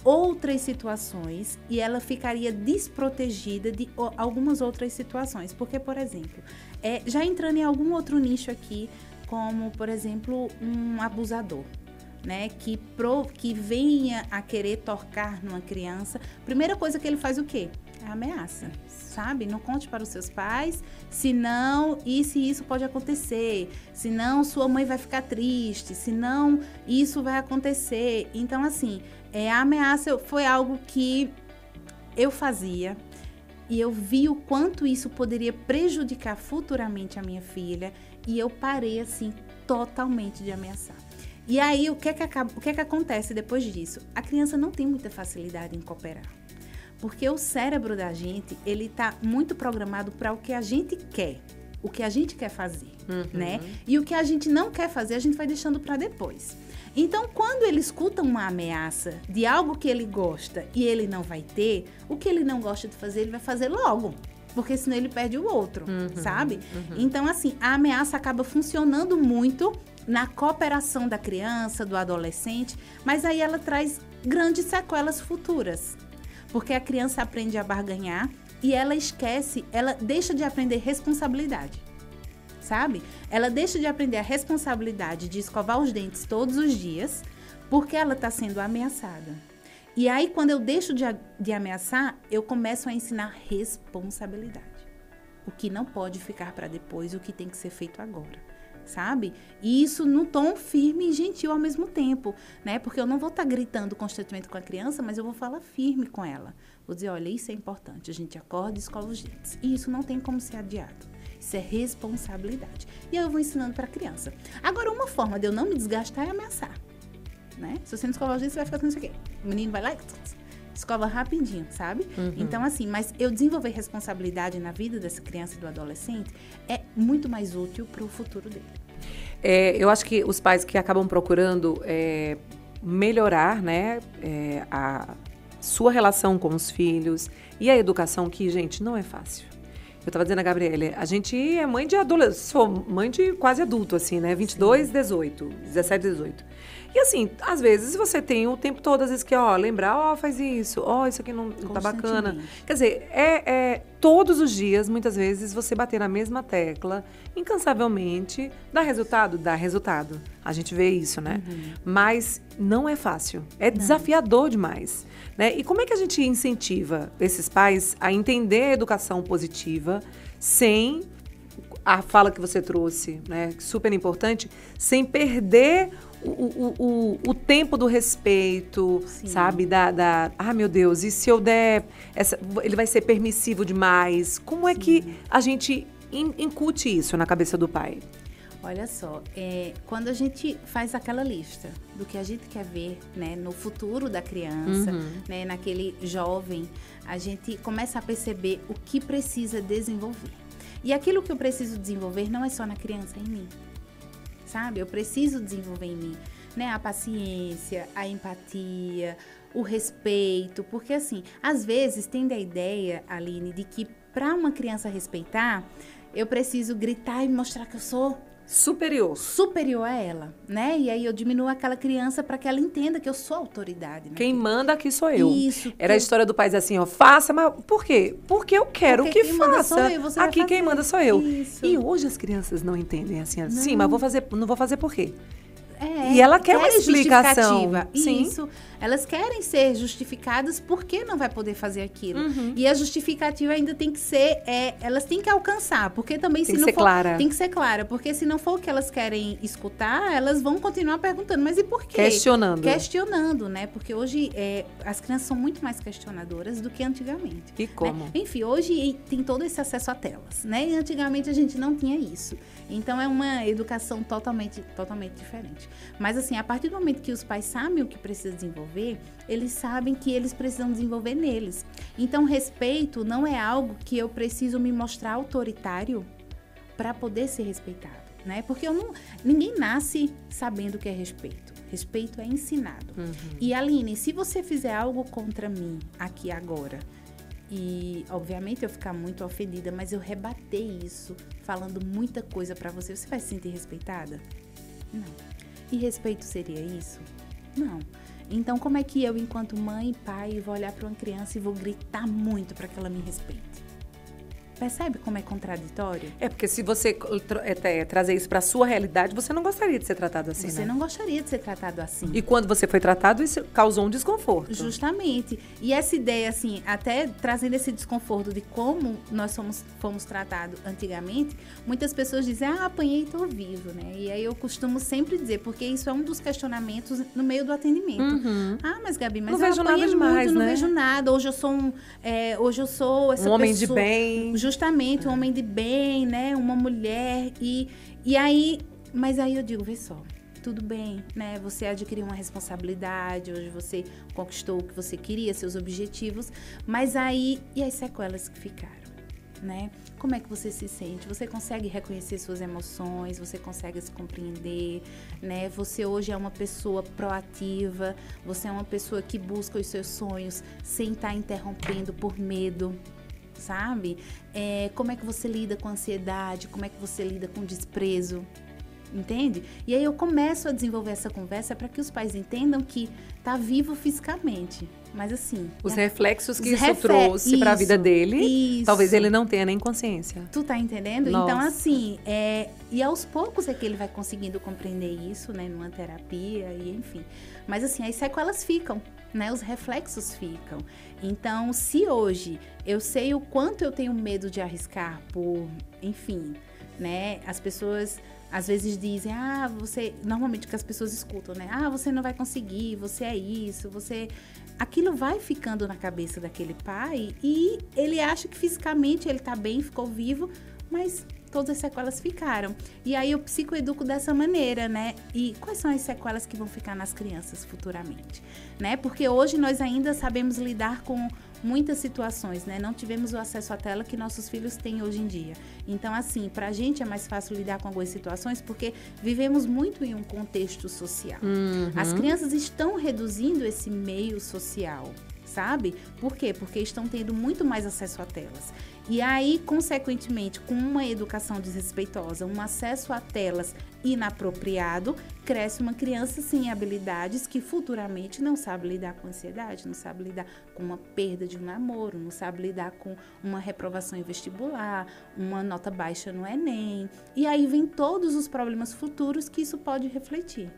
outras situações e ela ficaria desprotegida de algumas outras situações. Porque, por exemplo, já entrando em algum outro nicho aqui, como, por exemplo, um abusador, né, que venha a querer tocar numa criança, primeira coisa que ele faz o quê? É ameaça, sabe? Não conte para os seus pais, senão isso pode acontecer, senão sua mãe vai ficar triste, senão isso vai acontecer. Então, assim, a ameaça foi algo que eu fazia e eu vi o quanto isso poderia prejudicar futuramente a minha filha e eu parei, assim, totalmente de ameaçar. E aí, o que é que acontece depois disso? A criança não tem muita facilidade em cooperar. Porque o cérebro da gente, ele tá muito programado para o que a gente quer. O que a gente quer fazer, né? E o que a gente não quer fazer, a gente vai deixando para depois. Então, quando ele escuta uma ameaça de algo que ele gosta e ele não vai ter, o que ele não gosta de fazer, ele vai fazer logo. Porque senão ele perde o outro, sabe? Então, assim, a ameaça acaba funcionando muito na cooperação da criança, do adolescente, mas aí ela traz grandes sequelas futuras. Porque a criança aprende a barganhar e ela deixa de aprender responsabilidade, sabe? Ela deixa de aprender a responsabilidade de escovar os dentes todos os dias porque ela está sendo ameaçada. E aí, quando eu deixo de ameaçar, eu começo a ensinar responsabilidade. O que não pode ficar para depois, o que tem que ser feito agora, sabe? E isso num tom firme e gentil ao mesmo tempo, né? Porque eu não vou estar gritando constantemente com a criança, mas eu vou falar firme com ela. Vou dizer, olha, isso é importante, a gente acorda e escova os dentes. E isso não tem como ser adiado. Isso é responsabilidade. E aí eu vou ensinando para a criança. Agora, uma forma de eu não me desgastar é ameaçar, né? Se você não escovar os dentes, você vai ficar com isso aqui. O menino vai lá e escova rapidinho, sabe? Então, assim, mas eu desenvolver responsabilidade na vida dessa criança e do adolescente é muito mais útil para o futuro dele. Eu acho que os pais que acabam procurando melhorar, né, a sua relação com os filhos e a educação, que, gente, não é fácil. Eu tava dizendo a Gabriela, a gente é mãe de adolescente, sou mãe de quase adulto, assim, né? 22, 18, 17, 18. E assim, às vezes você tem o tempo todo, às vezes que, lembrar, faz isso, isso aqui não tá bacana. Quer dizer, todos os dias, muitas vezes, você bater na mesma tecla, incansavelmente, dá resultado? Dá resultado. A gente vê isso, né? Mas não é fácil. É desafiador demais. Né? E como é que a gente incentiva esses pais a entender a educação positiva sem a fala que você trouxe, né? Super importante, sem perder o tempo do respeito, sabe? Meu Deus, e se eu der... ele vai ser permissivo demais. Como é que a gente incute isso na cabeça do pai? Olha só, quando a gente faz aquela lista do que a gente quer ver, né, no futuro da criança, né, naquele jovem, a gente começa a perceber o que precisa desenvolver. E aquilo que eu preciso desenvolver não é só na criança, é em mim, sabe? Eu preciso desenvolver em mim, né, a paciência, a empatia, o respeito, porque assim, às vezes tem a ideia, Aline, de que para uma criança respeitar, eu preciso gritar e mostrar que eu sou superior a ela, né? E aí eu diminuo aquela criança para que ela entenda que eu sou autoridade. Né? Quem manda aqui sou eu. Isso. Era a história do pai dizer assim, faça, mas por quê? Porque eu quero que faça. Aqui quem manda sou eu. Isso. E hoje as crianças não entendem assim, sim, mas não vou fazer por quê? É, e ela quer uma explicação. Isso. Elas querem ser justificadas porque não vai poder fazer aquilo. Uhum. E a justificativa ainda tem que ser, elas têm que alcançar, porque também tem se não for, clara. Tem que ser clara, porque se não for o que elas querem escutar, elas vão continuar perguntando, mas e por quê? Questionando, né? Porque hoje as crianças são muito mais questionadoras do que antigamente. E como? Né? Enfim, hoje tem todo esse acesso a telas, né? E antigamente a gente não tinha isso. Então é uma educação totalmente diferente. Mas assim, a partir do momento que os pais sabem o que precisa desenvolver, eles sabem que eles precisam desenvolver neles. Então, respeito não é algo que eu preciso me mostrar autoritário para poder ser respeitado, né? Porque ninguém nasce sabendo o que é respeito. Respeito é ensinado. Uhum. E Aline, se você fizer algo contra mim aqui agora, e obviamente eu ficar muito ofendida, mas eu rebater isso falando muita coisa para você, você vai se sentir respeitada? Não. E respeito seria isso? Não. Então, como é que eu, enquanto mãe e pai, vou olhar para uma criança e vou gritar muito para que ela me respeite? Percebe como é contraditório? Porque se você trazer isso para a sua realidade, você não gostaria de ser tratado assim, Você não gostaria de ser tratado assim. E quando você foi tratado, isso causou um desconforto. Justamente. E essa ideia, assim, até trazendo esse desconforto de como nós fomos tratados antigamente, muitas pessoas dizem, apanhei e tô vivo, né? E aí eu costumo sempre dizer, porque isso é um dos questionamentos no meio do atendimento. Uhum. Mas Gabi, mas não vejo nada demais, muito, né? Não vejo nada. Hoje eu sou essa um homem pessoa, de bem. Justamente, um homem de bem, né? Uma mulher. E aí, mas aí eu digo, vê só, tudo bem, né? Você adquiriu uma responsabilidade, hoje você conquistou o que você queria, seus objetivos, mas aí, e as sequelas que ficaram, né? Como é que você se sente? Você consegue reconhecer suas emoções? Você consegue se compreender, né? Você hoje é uma pessoa proativa, você é uma pessoa que busca os seus sonhos sem estar interrompendo por medo, sabe? Como é que você lida com ansiedade? Como é que você lida com desprezo? Entende? E aí eu começo a desenvolver essa conversa para que os pais entendam que tá vivo fisicamente, mas assim... Os reflexos que isso trouxe para a vida dele, talvez ele não tenha nem consciência. Tu tá entendendo? Nossa. Então, assim, e aos poucos é que ele vai conseguindo compreender isso, né, numa terapia e enfim. Mas assim, as sequelas ficam, né, os reflexos ficam. Então, se hoje eu sei o quanto eu tenho medo de arriscar por, enfim, né, as pessoas... Às vezes dizem, normalmente que as pessoas escutam, né? Você não vai conseguir, você é isso, aquilo vai ficando na cabeça daquele pai e ele acha que fisicamente ele tá bem, ficou vivo, mas todas as sequelas ficaram. E aí eu psicoeduco dessa maneira, né? E quais são as sequelas que vão ficar nas crianças futuramente, né? Porque hoje nós ainda sabemos lidar com muitas situações, né? Não tivemos o acesso à tela que nossos filhos têm hoje em dia. Então, assim, pra gente é mais fácil lidar com algumas situações porque vivemos muito em um contexto social. As crianças estão reduzindo esse meio social, sabe? Por quê? Porque estão tendo muito mais acesso a telas. E aí, consequentemente, com uma educação desrespeitosa, um acesso a telas inapropriado, cresce uma criança sem habilidades que futuramente não sabe lidar com ansiedade, não sabe lidar com uma perda de um namoro, não sabe lidar com uma reprovação em vestibular, uma nota baixa no Enem. E aí vem todos os problemas futuros que isso pode refletir.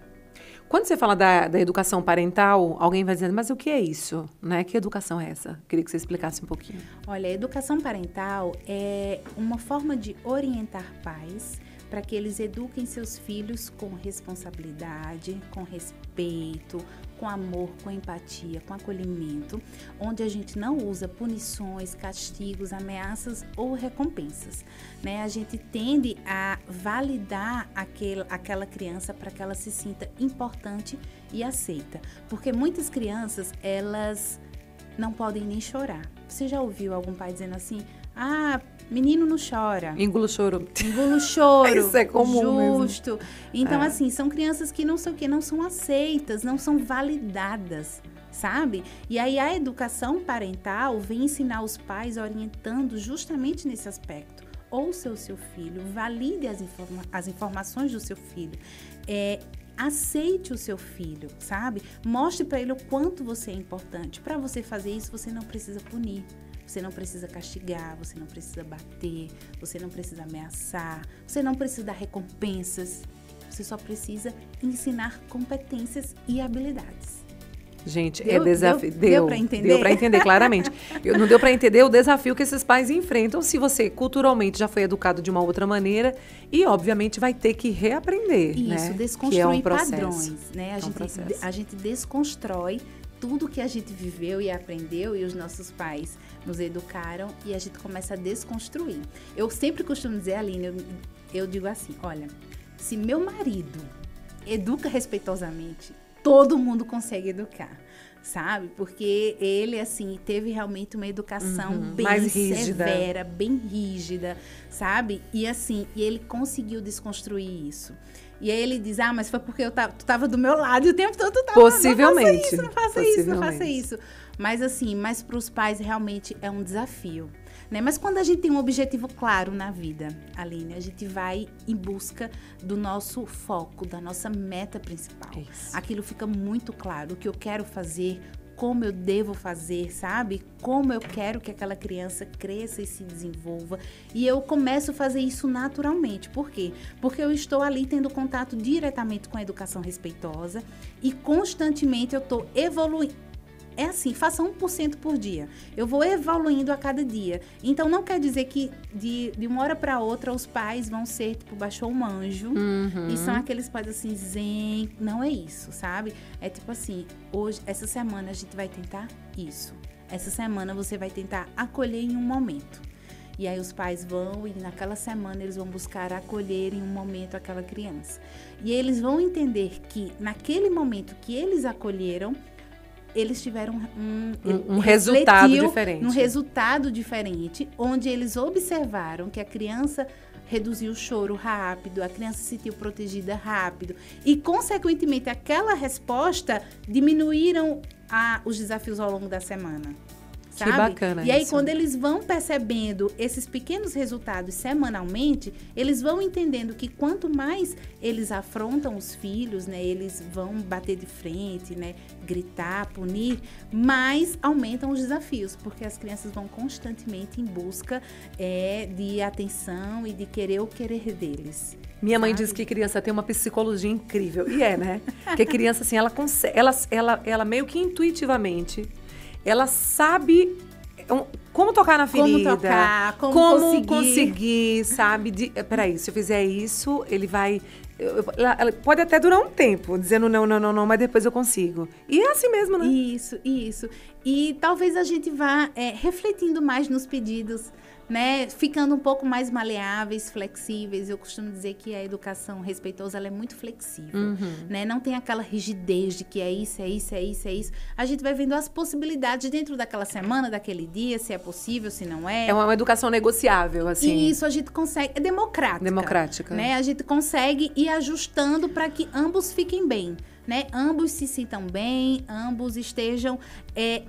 Quando você fala da educação parental, alguém vai dizendo, mas o que é isso? Né? Que educação é essa? Queria que você explicasse um pouquinho. Olha, a educação parental é uma forma de orientar pais para que eles eduquem seus filhos com responsabilidade, com respeito, com amor, com empatia, com acolhimento, onde a gente não usa punições, castigos, ameaças ou recompensas, né? A gente tende a validar aquela criança para que ela se sinta importante e aceita, porque muitas crianças, elas não podem nem chorar. Você já ouviu algum pai dizendo assim, menino não chora. Engula o choro. Engula o choro. Isso é comum justo. Mesmo. Então, assim, são crianças que não sei o quê, não são aceitas, não são validadas, sabe? E aí a educação parental vem ensinar os pais orientando justamente nesse aspecto. Ouça o seu filho, valide as informações do seu filho. Aceite o seu filho, sabe? Mostre para ele o quanto você é importante. Para você fazer isso, você não precisa punir. Você não precisa castigar, você não precisa bater, você não precisa ameaçar, você não precisa dar recompensas. Você só precisa ensinar competências e habilidades. Gente, é desafio. Deu para entender? Deu para entender claramente. Não deu para entender o desafio que esses pais enfrentam se você culturalmente já foi educado de uma outra maneira e, obviamente, vai ter que reaprender. Isso, né? desconstruir padrões. Né? A gente desconstrói tudo que a gente viveu e aprendeu e os nossos pais nos educaram e a gente começa a desconstruir. Eu sempre costumo dizer, Aline, eu digo assim, olha, se meu marido educa respeitosamente, todo mundo consegue educar, sabe? Porque ele, assim, teve realmente uma educação bem mais rígida. Severa, bem rígida, sabe? E assim, ele conseguiu desconstruir isso. E aí ele diz, mas foi porque tu tava do meu lado e o tempo todo tu tava... Possivelmente. Não faça isso. Mas assim, para os pais realmente é um desafio, né? Mas quando a gente tem um objetivo claro na vida, Aline, a gente vai em busca do nosso foco, da nossa meta principal. Isso. Aquilo fica muito claro, o que eu quero fazer, como eu devo fazer, sabe? Como eu quero que aquela criança cresça e se desenvolva. E eu começo a fazer isso naturalmente. Por quê? Porque eu estou ali tendo contato diretamente com a educação respeitosa e constantemente eu estou evoluindo. É assim, faça 1% por dia. Eu vou evoluindo a cada dia. Então, não quer dizer que de uma hora para outra os pais vão ser, tipo, baixou um anjo. E são aqueles pais assim, zen. Não é isso, sabe? É tipo assim, hoje, essa semana a gente vai tentar isso. Essa semana você vai tentar acolher em um momento. E aí os pais vão e naquela semana eles vão buscar acolher em um momento aquela criança. E eles vão entender que naquele momento que eles acolheram, eles tiveram um resultado diferente. Um resultado diferente, onde eles observaram que a criança reduziu o choro rápido, a criança se sentiu protegida rápido e, consequentemente, aquela resposta diminuíram os desafios ao longo da semana. Sabe? Que bacana. E aí, isso. quando eles vão percebendo esses pequenos resultados semanalmente, eles vão entendendo que quanto mais eles afrontam os filhos, né, eles vão bater de frente, né, gritar, punir, mais aumentam os desafios, porque as crianças vão constantemente em busca de atenção e de querer o querer deles. Minha mãe diz que criança tem uma psicologia incrível. E né? Porque criança, assim, ela meio que intuitivamente, ela sabe como tocar na ferida. Como tocar, como conseguir, sabe? Peraí, se eu fizer isso, ele vai pode até durar um tempo, dizendo não, mas depois eu consigo. E é assim mesmo, né? Isso. E talvez a gente vá refletindo mais nos pedidos, né? Ficando um pouco mais maleáveis, flexíveis. Eu costumo dizer que a educação respeitosa, ela é muito flexível, né? Não tem aquela rigidez de que é isso. A gente vai vendo as possibilidades dentro daquela semana, daquele dia, se é possível, se não é. É uma educação negociável, assim. Isso, a gente consegue. É democrática. Né? A gente consegue ir ajustando para que ambos fiquem bem. Né? Ambos se sintam bem, ambos estejam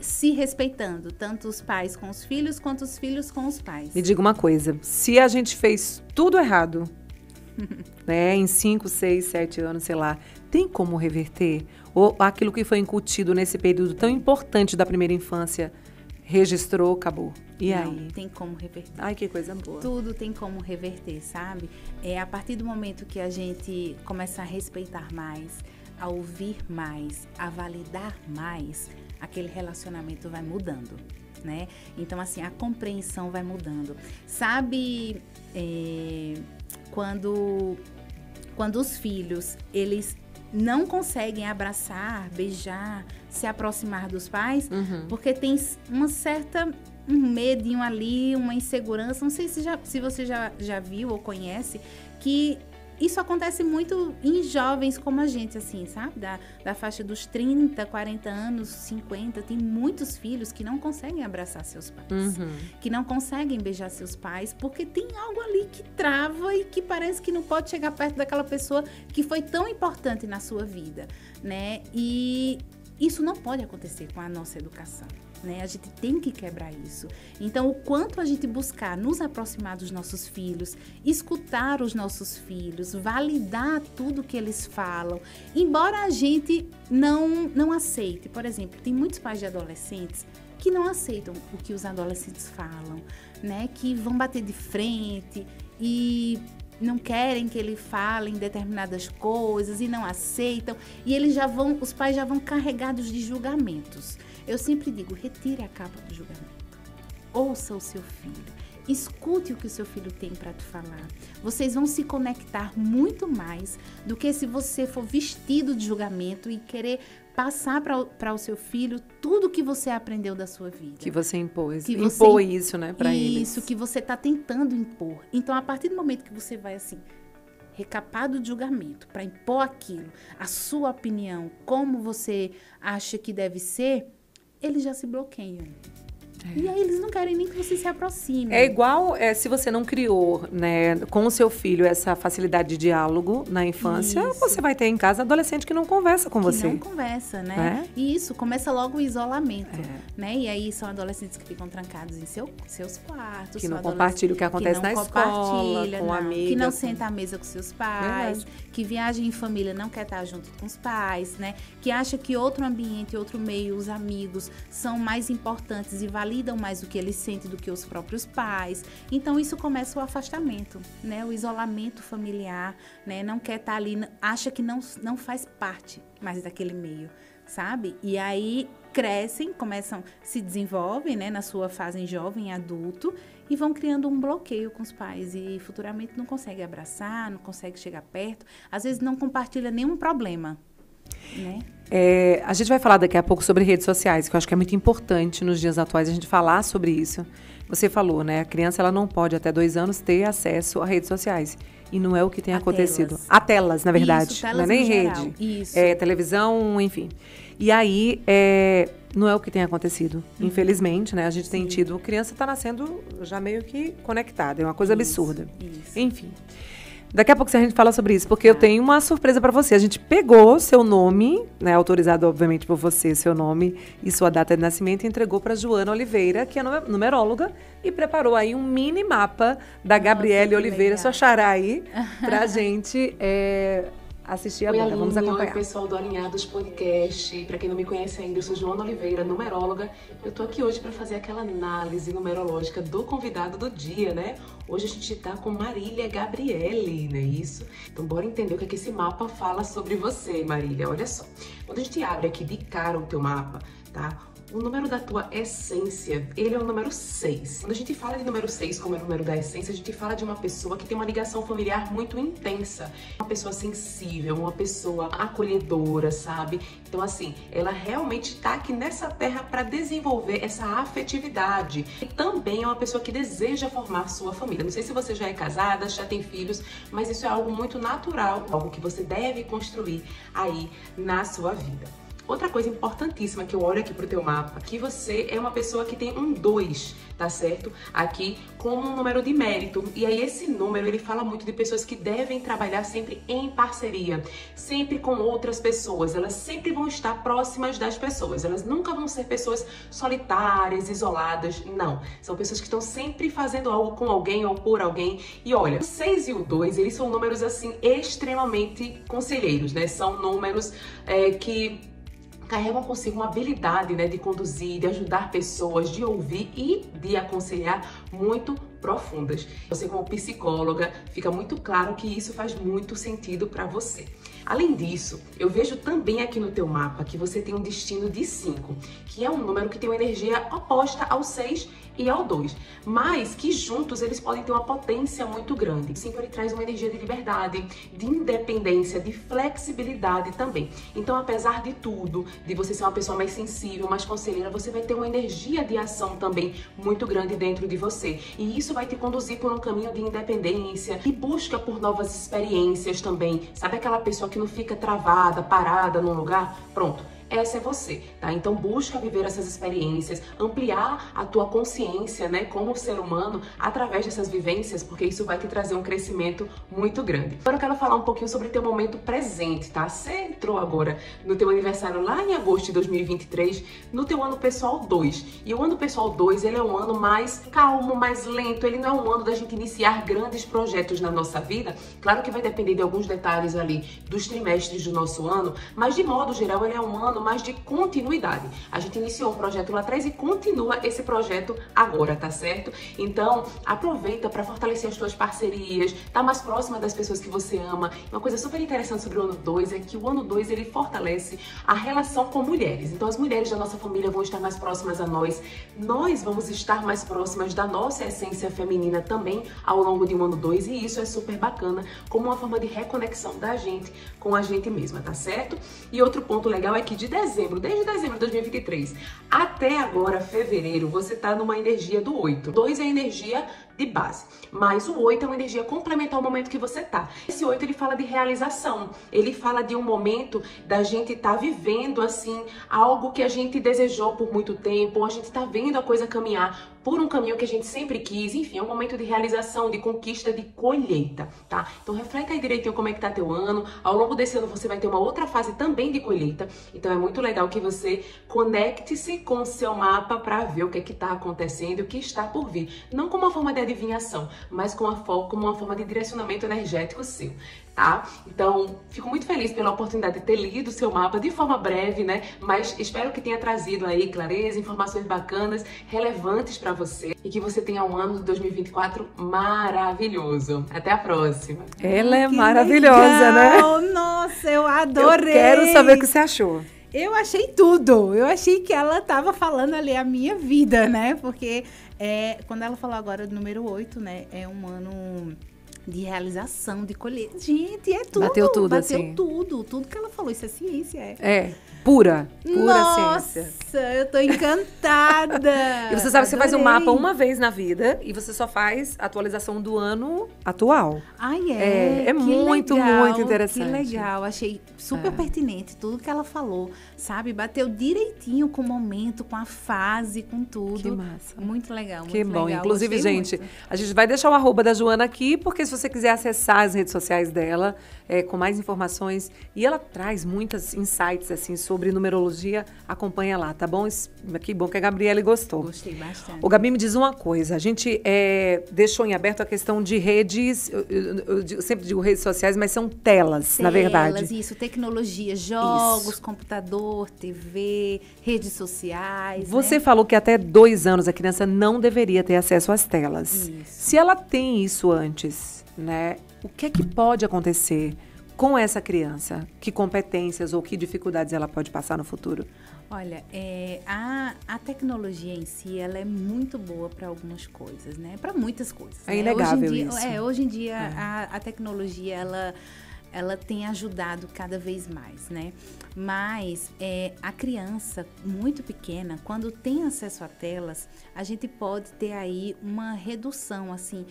se respeitando, tanto os pais com os filhos, quanto os filhos com os pais. Me diga uma coisa, se a gente fez tudo errado, né, em 5, 6, 7 anos, sei lá, tem como reverter? Ou aquilo que foi incutido nesse período tão importante da primeira infância, registrou, acabou? E não, aí? Tem como reverter. Ai, que coisa boa. Tudo tem como reverter, sabe? A partir do momento que a gente começa a respeitar mais, a ouvir mais, a validar mais, aquele relacionamento vai mudando, né? Então, assim, a compreensão vai mudando. Sabe, quando os filhos, eles não conseguem abraçar, beijar, se aproximar dos pais, porque tem uma certa... um medinho ali, uma insegurança, não sei se você já viu ou conhece, que isso acontece muito em jovens como a gente, assim, sabe? Da faixa dos 30, 40 anos, 50, tem muitos filhos que não conseguem abraçar seus pais, que não conseguem beijar seus pais, porque tem algo ali que trava e que parece que não pode chegar perto daquela pessoa que foi tão importante na sua vida, né? E isso não pode acontecer com a nossa educação. Né? A gente tem que quebrar isso. Então, o quanto a gente buscar nos aproximar dos nossos filhos, escutar os nossos filhos, validar tudo que eles falam, embora a gente não aceite. Por exemplo, tem muitos pais de adolescentes que não aceitam o que os adolescentes falam, né? Que vão bater de frente e não querem que ele fale em determinadas coisas e não aceitam. E os pais já vão carregados de julgamentos. Eu sempre digo, retire a capa do julgamento. Ouça o seu filho. Escute o que o seu filho tem para te falar. Vocês vão se conectar muito mais do que se você for vestido de julgamento e querer passar para o seu filho tudo que você aprendeu da sua vida. Que você impôs. Impor isso, né, para eles. Isso, que você está tentando impor. Então, a partir do momento que você vai assim, recapado de julgamento, para impor aquilo, a sua opinião, como você acha que deve ser, eles já se bloqueiam. E aí eles não querem nem que você se aproxime. É igual se você não criou, né, com o seu filho essa facilidade de diálogo na infância, você vai ter em casa adolescente que não conversa com você. Não conversa, né? E isso, começa logo o isolamento, né? E aí são adolescentes que ficam trancados em seus quartos. Que não compartilham o que acontece na escola, com amigas. Que não senta à mesa com seus pais, que viaja em família, não quer estar junto com os pais, né? Que acha que outro ambiente, outro meio, os amigos, são mais importantes e validam mais o que eles sentem do que os próprios pais. Então, isso começa o afastamento, né? O isolamento familiar, né? Não quer estar ali, acha que não faz parte mais daquele meio, sabe? E aí crescem, se desenvolvem, né? Na sua fase jovem, adulto, e vão criando um bloqueio com os pais. E futuramente não consegue abraçar, não consegue chegar perto. Às vezes não compartilha nenhum problema, né? A gente vai falar daqui a pouco sobre redes sociais, que eu acho que é muito importante nos dias atuais a gente falar sobre isso. Você falou, né? A criança ela não pode, até 2 anos, ter acesso a redes sociais. E não é o que tem acontecido. A telas, na verdade. Isso, telas não é nem geral. rede. Isso. Televisão, enfim. E aí, não é o que tem acontecido. Infelizmente, né? A gente tem tido... A criança está nascendo já meio que conectada. É uma coisa absurda. Isso. Enfim. Daqui a pouco a gente fala sobre isso, porque eu tenho uma surpresa para você. A gente pegou seu nome, né, autorizado obviamente por você, seu nome e sua data de nascimento, e entregou para Joana Oliveira, que é numeróloga, e preparou aí um mini mapa da Gabriele Oliveira, sua xará aí, pra gente assistir agora. Oi, vamos acompanhar. Oi, pessoal do Alinhados Podcast. Para quem não me conhece ainda, eu sou Joana Oliveira, numeróloga. Eu tô aqui hoje para fazer aquela análise numerológica do convidado do dia, né? Hoje a gente tá com Marília Gabriele, não é isso? Então bora entender o que esse mapa fala sobre você, Marília. Olha só, quando a gente abre aqui de cara o teu mapa, tá? O número da tua essência, ele é o número 6. Quando a gente fala de número 6 como é o número da essência, a gente fala de uma pessoa que tem uma ligação familiar muito intensa. Uma pessoa sensível, uma pessoa acolhedora, sabe? Então, assim, ela realmente tá aqui nessa terra para desenvolver essa afetividade. E também é uma pessoa que deseja formar sua família. Não sei se você já é casada, já tem filhos, mas isso é algo muito natural, algo que você deve construir aí na sua vida. Outra coisa importantíssima que eu olho aqui pro teu mapa, que você é uma pessoa que tem um 2, tá certo? Aqui como um número de mérito. E aí esse número, ele fala muito de pessoas que devem trabalhar sempre em parceria, sempre com outras pessoas. Elas sempre vão estar próximas das pessoas. Elas nunca vão ser pessoas solitárias, isoladas. Não. São pessoas que estão sempre fazendo algo com alguém ou por alguém. E olha, o 6 e o 2, eles são números, assim, extremamente conselheiros, né? São números que carregam consigo uma habilidade, né, de conduzir, de ajudar pessoas, de ouvir e de aconselhar muito profundas. Você, como psicóloga, fica muito claro que isso faz muito sentido para você. Além disso, eu vejo também aqui no teu mapa que você tem um destino de 5, que é um número que tem uma energia oposta ao 6 e ao 2, mas que juntos eles podem ter uma potência muito grande. O 5, ele traz uma energia de liberdade, de independência, de flexibilidade também. Então, apesar de tudo, de você ser uma pessoa mais sensível, mais conselheira, você vai ter uma energia de ação também muito grande dentro de você. E isso vai te conduzir por um caminho de independência e busca por novas experiências também. Sabe aquela pessoa que não fica travada, parada num lugar? Pronto. Essa é você, tá? Então busca viver essas experiências, ampliar a tua consciência, né, como ser humano através dessas vivências, porque isso vai te trazer um crescimento muito grande. Agora eu quero falar um pouquinho sobre o teu momento presente, tá? Você entrou agora no teu aniversário lá em agosto de 2023, no teu ano pessoal 2. E o ano pessoal 2, ele é um ano mais calmo, mais lento, ele não é um ano da gente iniciar grandes projetos na nossa vida. Claro que vai depender de alguns detalhes ali dos trimestres do nosso ano, mas de modo geral ele é um ano mais de continuidade. A gente iniciou um projeto lá atrás e continua esse projeto agora, tá certo? Então, aproveita para fortalecer as tuas parcerias, tá mais próxima das pessoas que você ama. Uma coisa super interessante sobre o ano 2 é que o ano 2, ele fortalece a relação com mulheres. Então, as mulheres da nossa família vão estar mais próximas a nós. Nós vamos estar mais próximas da nossa essência feminina também ao longo de um ano 2, e isso é super bacana, como uma forma de reconexão da gente com a gente mesma, tá certo? E outro ponto legal é que desde dezembro de 2023 até agora, fevereiro, você tá numa energia do 8. 2 é a energia de base, mas o 8 é uma energia complementar ao momento que você tá. Esse 8, ele fala de realização, ele fala de um momento da gente tá vivendo, assim, algo que a gente desejou por muito tempo, ou a gente tá vendo a coisa caminhar por um caminho que a gente sempre quis. Enfim, é um momento de realização, de conquista, de colheita, tá? Então reflete aí direitinho como é que tá teu ano. Ao longo desse ano você vai ter uma outra fase também de colheita, então é muito legal que você conecte-se com o seu mapa para ver o que é que tá acontecendo e o que está por vir. Não como uma forma de adivinhação, mas como uma forma de direcionamento energético seu, tá? Então, fico muito feliz pela oportunidade de ter lido o seu mapa de forma breve, né? Mas espero que tenha trazido aí clareza, informações bacanas, relevantes para você, e que você tenha um ano de 2024 maravilhoso. Até a próxima. Ela é maravilhosa, legal, né? Nossa, eu adorei. Eu quero saber o que você achou. Eu achei tudo. Eu achei que ela tava falando ali a minha vida, né? Porque quando ela falou agora do número 8, né? É um ano de realização, de colheita. Gente, é tudo. Bateu tudo, Bateu assim. Tudo que ela falou. Isso é ciência, Pura Nossa, ciência. Eu tô encantada. E você sabe que você faz um Adorei. mapa uma vez na vida e você só faz atualização do ano atual. Ai, É que muito, legal, muito interessante. Que legal, achei super pertinente tudo que ela falou, sabe? Bateu direitinho com o momento, com a fase, com tudo. Que massa. Muito legal, muito Que bom. legal. Inclusive, Gostei gente, muito. a gente vai deixar o arroba da Joana aqui, porque se você quiser acessar as redes sociais dela, com mais informações, e ela traz muitas insights, assim, sobre numerologia, acompanha lá, tá bom? Que bom que a Gabriele gostou. Gostei bastante. O Gabi, me diz uma coisa, a gente deixou em aberto a questão de redes, eu sempre digo redes sociais, mas são telas, na verdade. Isso, tecnologia, jogos, computador, TV, redes sociais. Você né? falou que até 2 anos a criança não deveria ter acesso às telas. Isso. Se ela tem isso antes, né, o que é que pode acontecer com essa criança? Que competências ou que dificuldades ela pode passar no futuro? Olha, a tecnologia em si, ela é muito boa para algumas coisas, né? Para muitas coisas. É inegável hoje em dia a tecnologia, ela tem ajudado cada vez mais, né? Mas a criança muito pequena, quando tem acesso a telas, a gente pode ter aí uma redução, assim,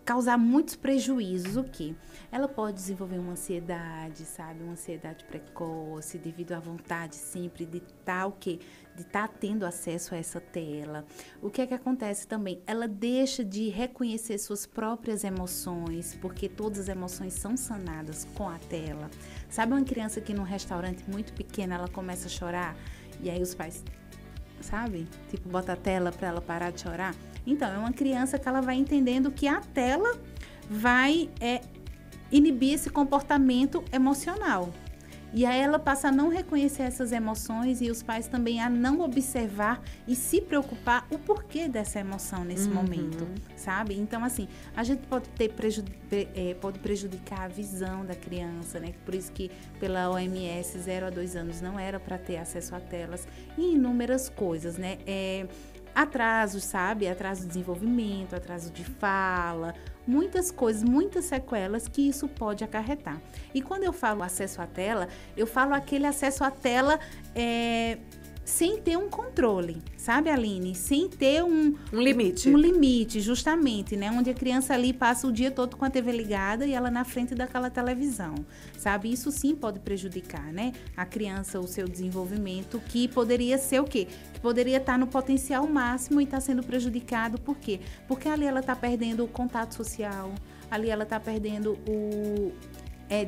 causar muitos prejuízos. O quê? Ela pode desenvolver uma ansiedade, sabe? Uma ansiedade precoce, devido à vontade sempre de estar de estar tendo acesso a essa tela. O que é que acontece também? Ela deixa de reconhecer suas próprias emoções, porque todas as emoções são sanadas com a tela. Sabe uma criança que num restaurante muito pequeno, ela começa a chorar, e aí os pais, sabe? Tipo, bota a tela para ela parar de chorar. Então, é uma criança que ela vai entendendo que a tela vai inibir esse comportamento emocional. E aí ela passa a não reconhecer essas emoções e os pais também a não observar e se preocupar o porquê dessa emoção nesse momento, sabe? Então, assim, a gente pode pode prejudicar a visão da criança, né? Por isso que pela OMS, 0 a 2 anos não era para ter acesso a telas e inúmeras coisas, né? Atrasos, sabe? Atraso de desenvolvimento, atraso de fala, muitas coisas, muitas sequelas que isso pode acarretar. E quando eu falo acesso à tela, eu falo aquele acesso à tela sem ter um controle, sabe, Aline? Sem ter um limite. Um limite, justamente, né? Onde a criança ali passa o dia todo com a TV ligada e ela na frente daquela televisão, sabe? Isso sim pode prejudicar, né? A criança, o seu desenvolvimento, que poderia ser o quê? Que poderia estar no potencial máximo e está sendo prejudicado. Por quê? Porque ali ela está perdendo o contato social, ali ela está perdendo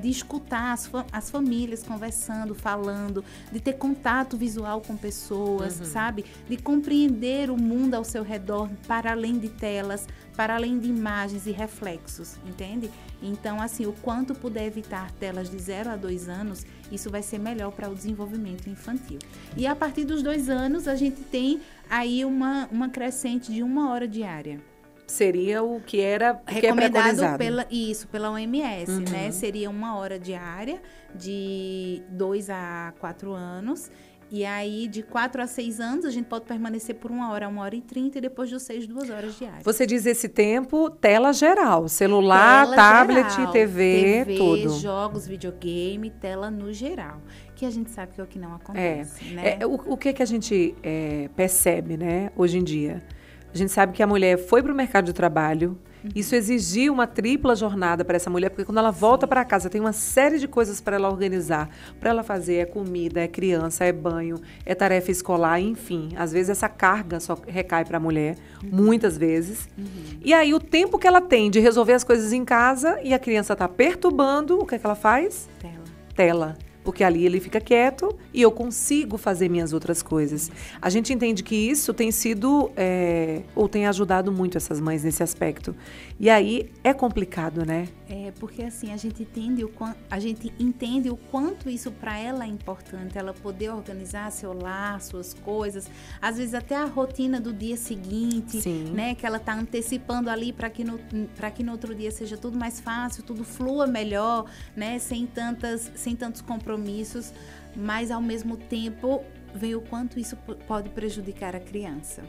de escutar as famílias conversando, falando, de ter contato visual com pessoas, sabe? De compreender o mundo ao seu redor para além de telas, para além de imagens e reflexos, entende? Então, assim, o quanto puder evitar telas de 0 a 2 anos, isso vai ser melhor para o desenvolvimento infantil. E a partir dos 2 anos, a gente tem aí uma crescente de 1 hora diária. Seria o que era recomendado pela OMS, né? Seria 1 hora diária de 2 a 4 anos. E aí, de 4 a 6 anos, a gente pode permanecer por 1 hora, 1 hora e 30, e depois dos 6, 2 horas diárias. Você diz esse tempo, tela geral, celular, tela tablet, geral, TV, tudo. Jogos, videogame, tela no geral. Que a gente sabe que é o que não acontece, né? O que a gente percebe, né, hoje em dia? A gente sabe que a mulher foi para o mercado de trabalho, isso exigiu uma tripla jornada para essa mulher, porque quando ela volta para casa tem uma série de coisas para ela organizar, para ela fazer, é comida, é criança, é banho, é tarefa escolar, enfim. Às vezes essa carga só recai para a mulher, muitas vezes. E aí o tempo que ela tem de resolver as coisas em casa e a criança está perturbando, o que é que ela faz? Tela. Porque ali ele fica quieto e eu consigo fazer minhas outras coisas. A gente entende que isso tem sido, ou tem ajudado muito essas mães nesse aspecto. E aí é complicado, né? Porque assim, a gente entende o quanto isso para ela é importante, ela poder organizar seu lar, suas coisas, às vezes até a rotina do dia seguinte, né? Que ela tá antecipando ali para que no outro dia seja tudo mais fácil, tudo flua melhor, né? Sem tantos compromissos, mas ao mesmo tempo vem o quanto isso pode prejudicar a criança,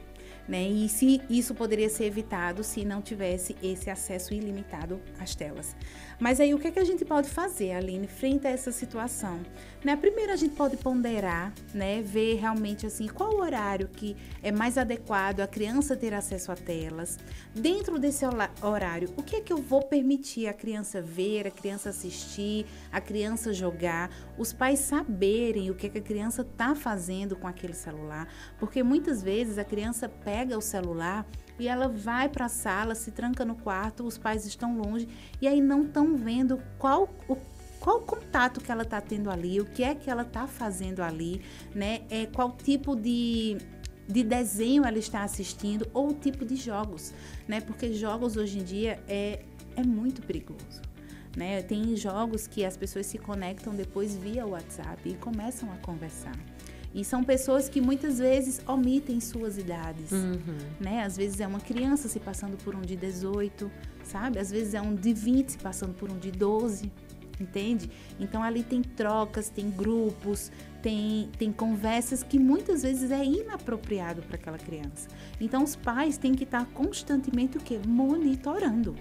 né? E se isso poderia ser evitado se não tivesse esse acesso ilimitado às telas. Mas aí o que é que a gente pode fazer, Aline, frente a essa situação? Né? Primeiro a gente pode ponderar, né? Ver realmente assim, qual o horário que é mais adequado a criança ter acesso a telas. Dentro desse horário, o que é que eu vou permitir a criança ver, a criança assistir, a criança jogar, os pais saberem o que é que a criança está fazendo com aquele celular, porque muitas vezes a criança pega o celular e ela vai para a sala, se tranca no quarto, os pais estão longe e aí não estão vendo qual o contato que ela está tendo ali, o que é que ela está fazendo ali, né? Qual tipo de desenho ela está assistindo ou o tipo de jogos, né? Porque jogos hoje em dia é muito perigoso, né? Tem jogos que as pessoas se conectam depois via WhatsApp e começam a conversar. E são pessoas que muitas vezes omitem suas idades, né? Às vezes é uma criança se passando por um de 18, sabe? Às vezes é um de 20 se passando por um de 12. entende? Então, ali tem trocas, tem grupos, tem conversas que muitas vezes é inapropriado para aquela criança. Então, os pais têm que estar constantemente o quê? Monitorando.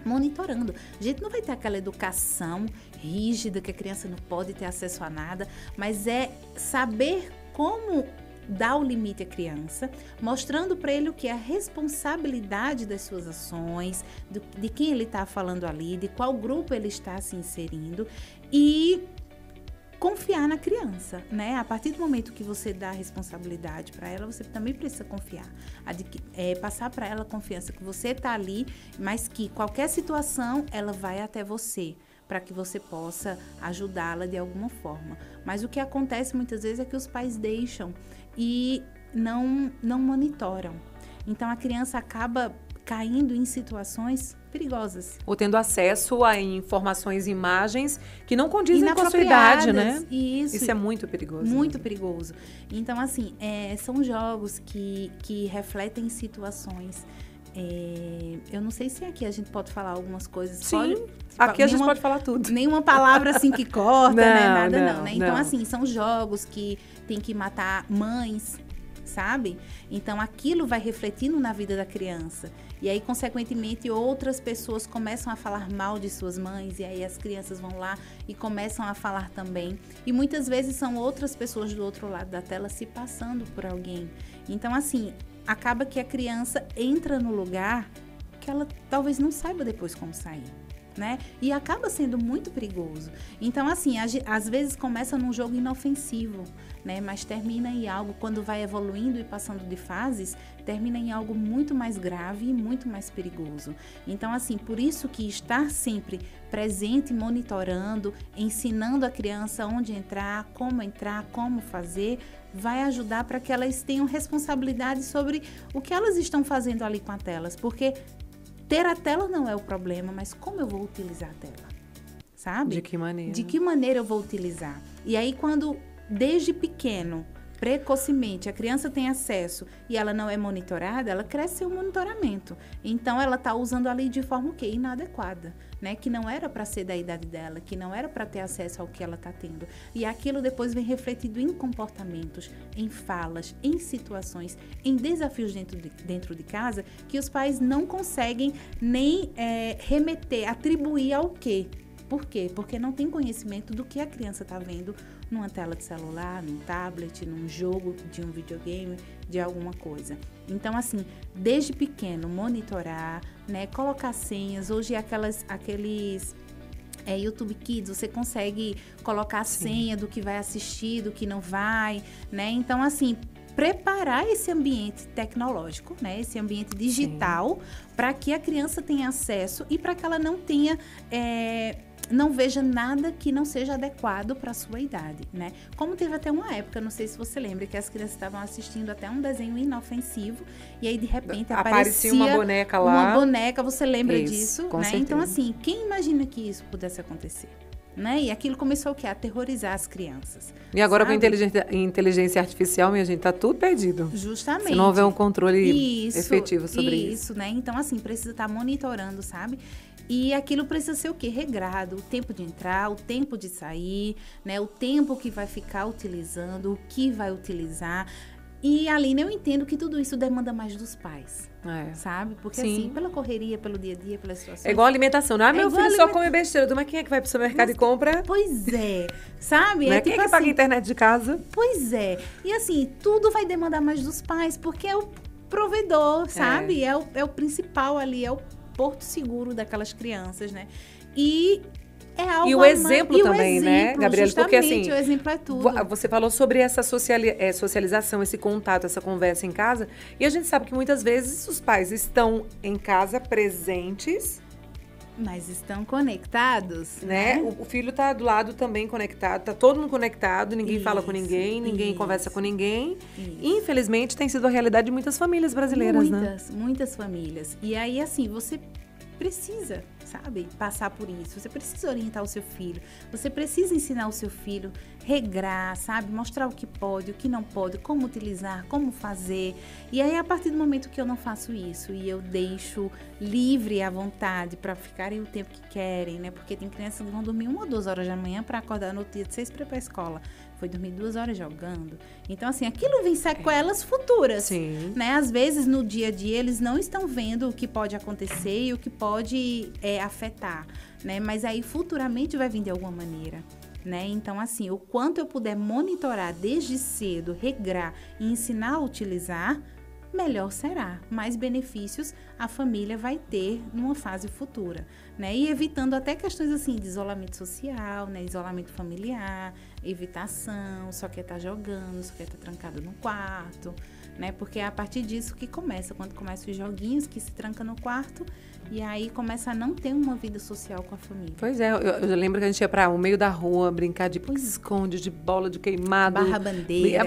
A gente não vai ter aquela educação rígida que a criança não pode ter acesso a nada, mas é saber como dar o limite à criança, mostrando para ele o que é a responsabilidade das suas ações, de quem ele está falando ali, de qual grupo ele está se inserindo e confiar na criança, né? A partir do momento que você dá a responsabilidade para ela, você também precisa confiar. Passar para ela a confiança que você está ali, mas que qualquer situação, ela vai até você, para que você possa ajudá-la de alguma forma. Mas o que acontece muitas vezes é que os pais deixam e não monitoram. Então, a criança acaba caindo em situações perigosas. Ou tendo acesso a informações e imagens que não condizem com a sua idade, né? Isso é muito perigoso. Muito perigoso. Então, assim, são jogos que refletem situações. Eu não sei se aqui a gente pode falar algumas coisas. Sim, aqui a gente pode falar tudo. Nenhuma palavra assim que corta, né? Nada não, né? Então, não. assim, são jogos que tem que matar mães, sabe? Então, aquilo vai refletindo na vida da criança. E aí, consequentemente, outras pessoas começam a falar mal de suas mães. E aí, as crianças vão lá e começam a falar também. E muitas vezes são outras pessoas do outro lado da tela se passando por alguém. Então, assim, acaba que a criança entra no lugar que ela talvez não saiba depois como sair, né? E acaba sendo muito perigoso. Então, assim, às vezes começa num jogo inofensivo, né? Mas termina em algo, quando vai evoluindo e passando de fases, termina em algo muito mais grave e muito mais perigoso. Então, assim, por isso que estar sempre presente, monitorando, ensinando a criança onde entrar, como fazer, vai ajudar para que elas tenham responsabilidade sobre o que elas estão fazendo ali com as telas. Porque ter a tela não é o problema, mas como eu vou utilizar a tela, sabe? De que maneira? De que maneira eu vou utilizar? E aí, quando, desde pequeno, precocemente, a criança tem acesso e ela não é monitorada, ela cresce sem o monitoramento. Então, ela está usando ali de forma o quê? Inadequada, né? Que não era para ser da idade dela, que não era para ter acesso ao que ela está tendo. E aquilo depois vem refletido em comportamentos, em falas, em situações, em desafios dentro de casa, que os pais não conseguem nem remeter, atribuir ao quê? Por quê? Porque não tem conhecimento do que a criança está vendo numa tela de celular, num tablet, num jogo de um videogame, de alguma coisa. Então, assim, desde pequeno, monitorar, né? Colocar senhas. Hoje, aqueles YouTube Kids, você consegue colocar a senha do que vai assistir, do que não vai, né? Então, assim, preparar esse ambiente tecnológico, né? Esse ambiente digital, para que a criança tenha acesso e para que ela não tenha... não veja nada que não seja adequado para a sua idade, né? Como teve até uma época, não sei se você lembra, que as crianças estavam assistindo até um desenho inofensivo e aí, de repente, aparecia uma boneca lá. Uma boneca, você lembra disso? Com né? certeza. Então, assim, quem imagina que isso pudesse acontecer? Né? E aquilo começou o quê? A aterrorizar as crianças. E agora, sabe? com inteligência artificial, minha gente, tá tudo perdido. Justamente. Se não houver um controle efetivo sobre isso. Isso, né? Então, assim, precisa estar monitorando, sabe? E aquilo precisa ser o quê? Regrado. O tempo de entrar, o tempo de sair, né? O tempo que vai ficar utilizando, o que vai utilizar. E, Aline, eu entendo que tudo isso demanda mais dos pais, sabe? Porque, assim, pela correria, pelo dia a dia, pelas situações... É igual a alimentação. Não, meu filho só come besteira. Mas quem é que vai pro supermercado e compra? Pois é, sabe? Não é tipo quem é que paga a internet de casa? Pois é. E, assim, tudo vai demandar mais dos pais, porque é o provedor, sabe? É o principal ali, é o porto seguro daquelas crianças, né? E... é algo e o exemplo também, né, Gabriela? Porque assim, o exemplo é tudo. Você falou sobre essa socialização, esse contato, essa conversa em casa. E a gente sabe que muitas vezes os pais estão em casa presentes, mas estão conectados, né? O filho tá do lado também conectado, tá todo mundo conectado, ninguém fala com ninguém, ninguém conversa com ninguém. Infelizmente, tem sido a realidade de muitas famílias brasileiras, né? Muitas famílias. E aí, assim, você precisa, sabe, passar por isso. Você precisa orientar o seu filho. Você precisa ensinar o seu filho, regrar, sabe, mostrar o que pode, o que não pode, como utilizar, como fazer. E aí, a partir do momento que eu não faço isso e eu deixo livre à vontade para ficarem o tempo que querem, né? Porque tem crianças que vão dormir 1 ou 2 horas da manhã para acordar no dia de 6 para ir para a escola. Foi dormir 2 horas jogando. Então, assim, aquilo vem sequelas futuras. Sim. Né? Às vezes, no dia a dia, eles não estão vendo o que pode acontecer e o que pode afetar, né? Mas aí, futuramente, vai vir de alguma maneira. Né? Então, assim, o quanto eu puder monitorar desde cedo, regrar e ensinar a utilizar, melhor será. Mais benefícios a família vai ter numa fase futura, né? E evitando até questões assim de isolamento social, né? Isolamento familiar, evitação, só quer estar jogando, só quer estar trancado no quarto, né? Porque é a partir disso que começa, quando começam os joguinhos, que se tranca no quarto e aí começa a não ter uma vida social com a família. Pois é, eu lembro que a gente ia para o meio da rua brincar de esconde, de bola de queimado. Barra-bandeira.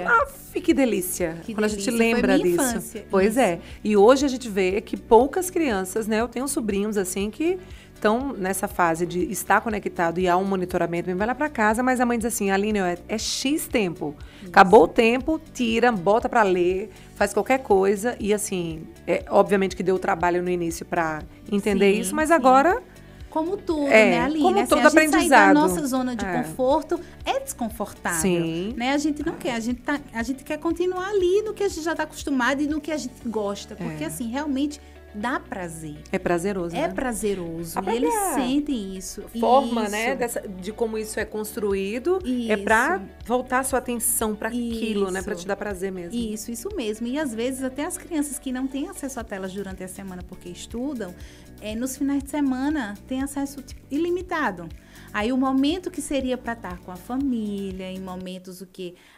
Que delícia. Que quando delícia. a gente lembra Foi minha disso. infância. Pois Isso. é. E hoje a gente vê que poucas crianças, né? Eu tenho sobrinhos assim que estão nessa fase de estar conectado e há um monitoramento, vai lá para casa, mas a mãe diz assim, Aline, é X tempo. Isso. Acabou o tempo, tira, bota para ler, faz qualquer coisa e assim, obviamente que deu trabalho no início para entender isso, mas agora... Como tudo, né, Aline? Como assim, todo a gente aprendizado. sair da nossa zona de conforto é desconfortável. Sim. Né? A gente não quer, a gente quer continuar ali no que a gente já está acostumado e no que a gente gosta. Porque, assim, realmente dá prazer. É prazeroso, É né? prazeroso. E eles sentem isso. Forma, isso. né, de como isso é construído, Isso. é pra voltar a sua atenção para aquilo, né, para te dar prazer mesmo. Isso mesmo. E às vezes até as crianças que não têm acesso a telas durante a semana porque estudam, nos finais de semana têm acesso ilimitado. Aí o momento que seria para estar com a família, em momentos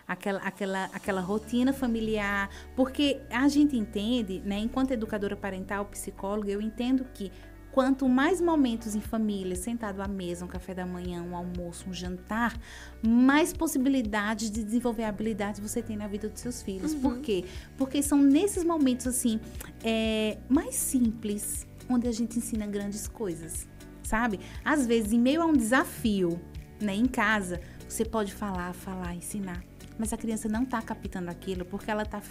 aquela rotina familiar, porque a gente entende, né, enquanto educadora parental, psicóloga, eu entendo que quanto mais momentos em família, sentado à mesa, um café da manhã, um almoço, um jantar, mais possibilidades de desenvolver habilidades você tem na vida dos seus filhos. Uhum. Por quê? Porque são nesses momentos assim mais simples onde a gente ensina grandes coisas. Sabe? Às vezes, em meio a um desafio, né, em casa, você pode falar, ensinar. Mas a criança não está captando aquilo porque ela está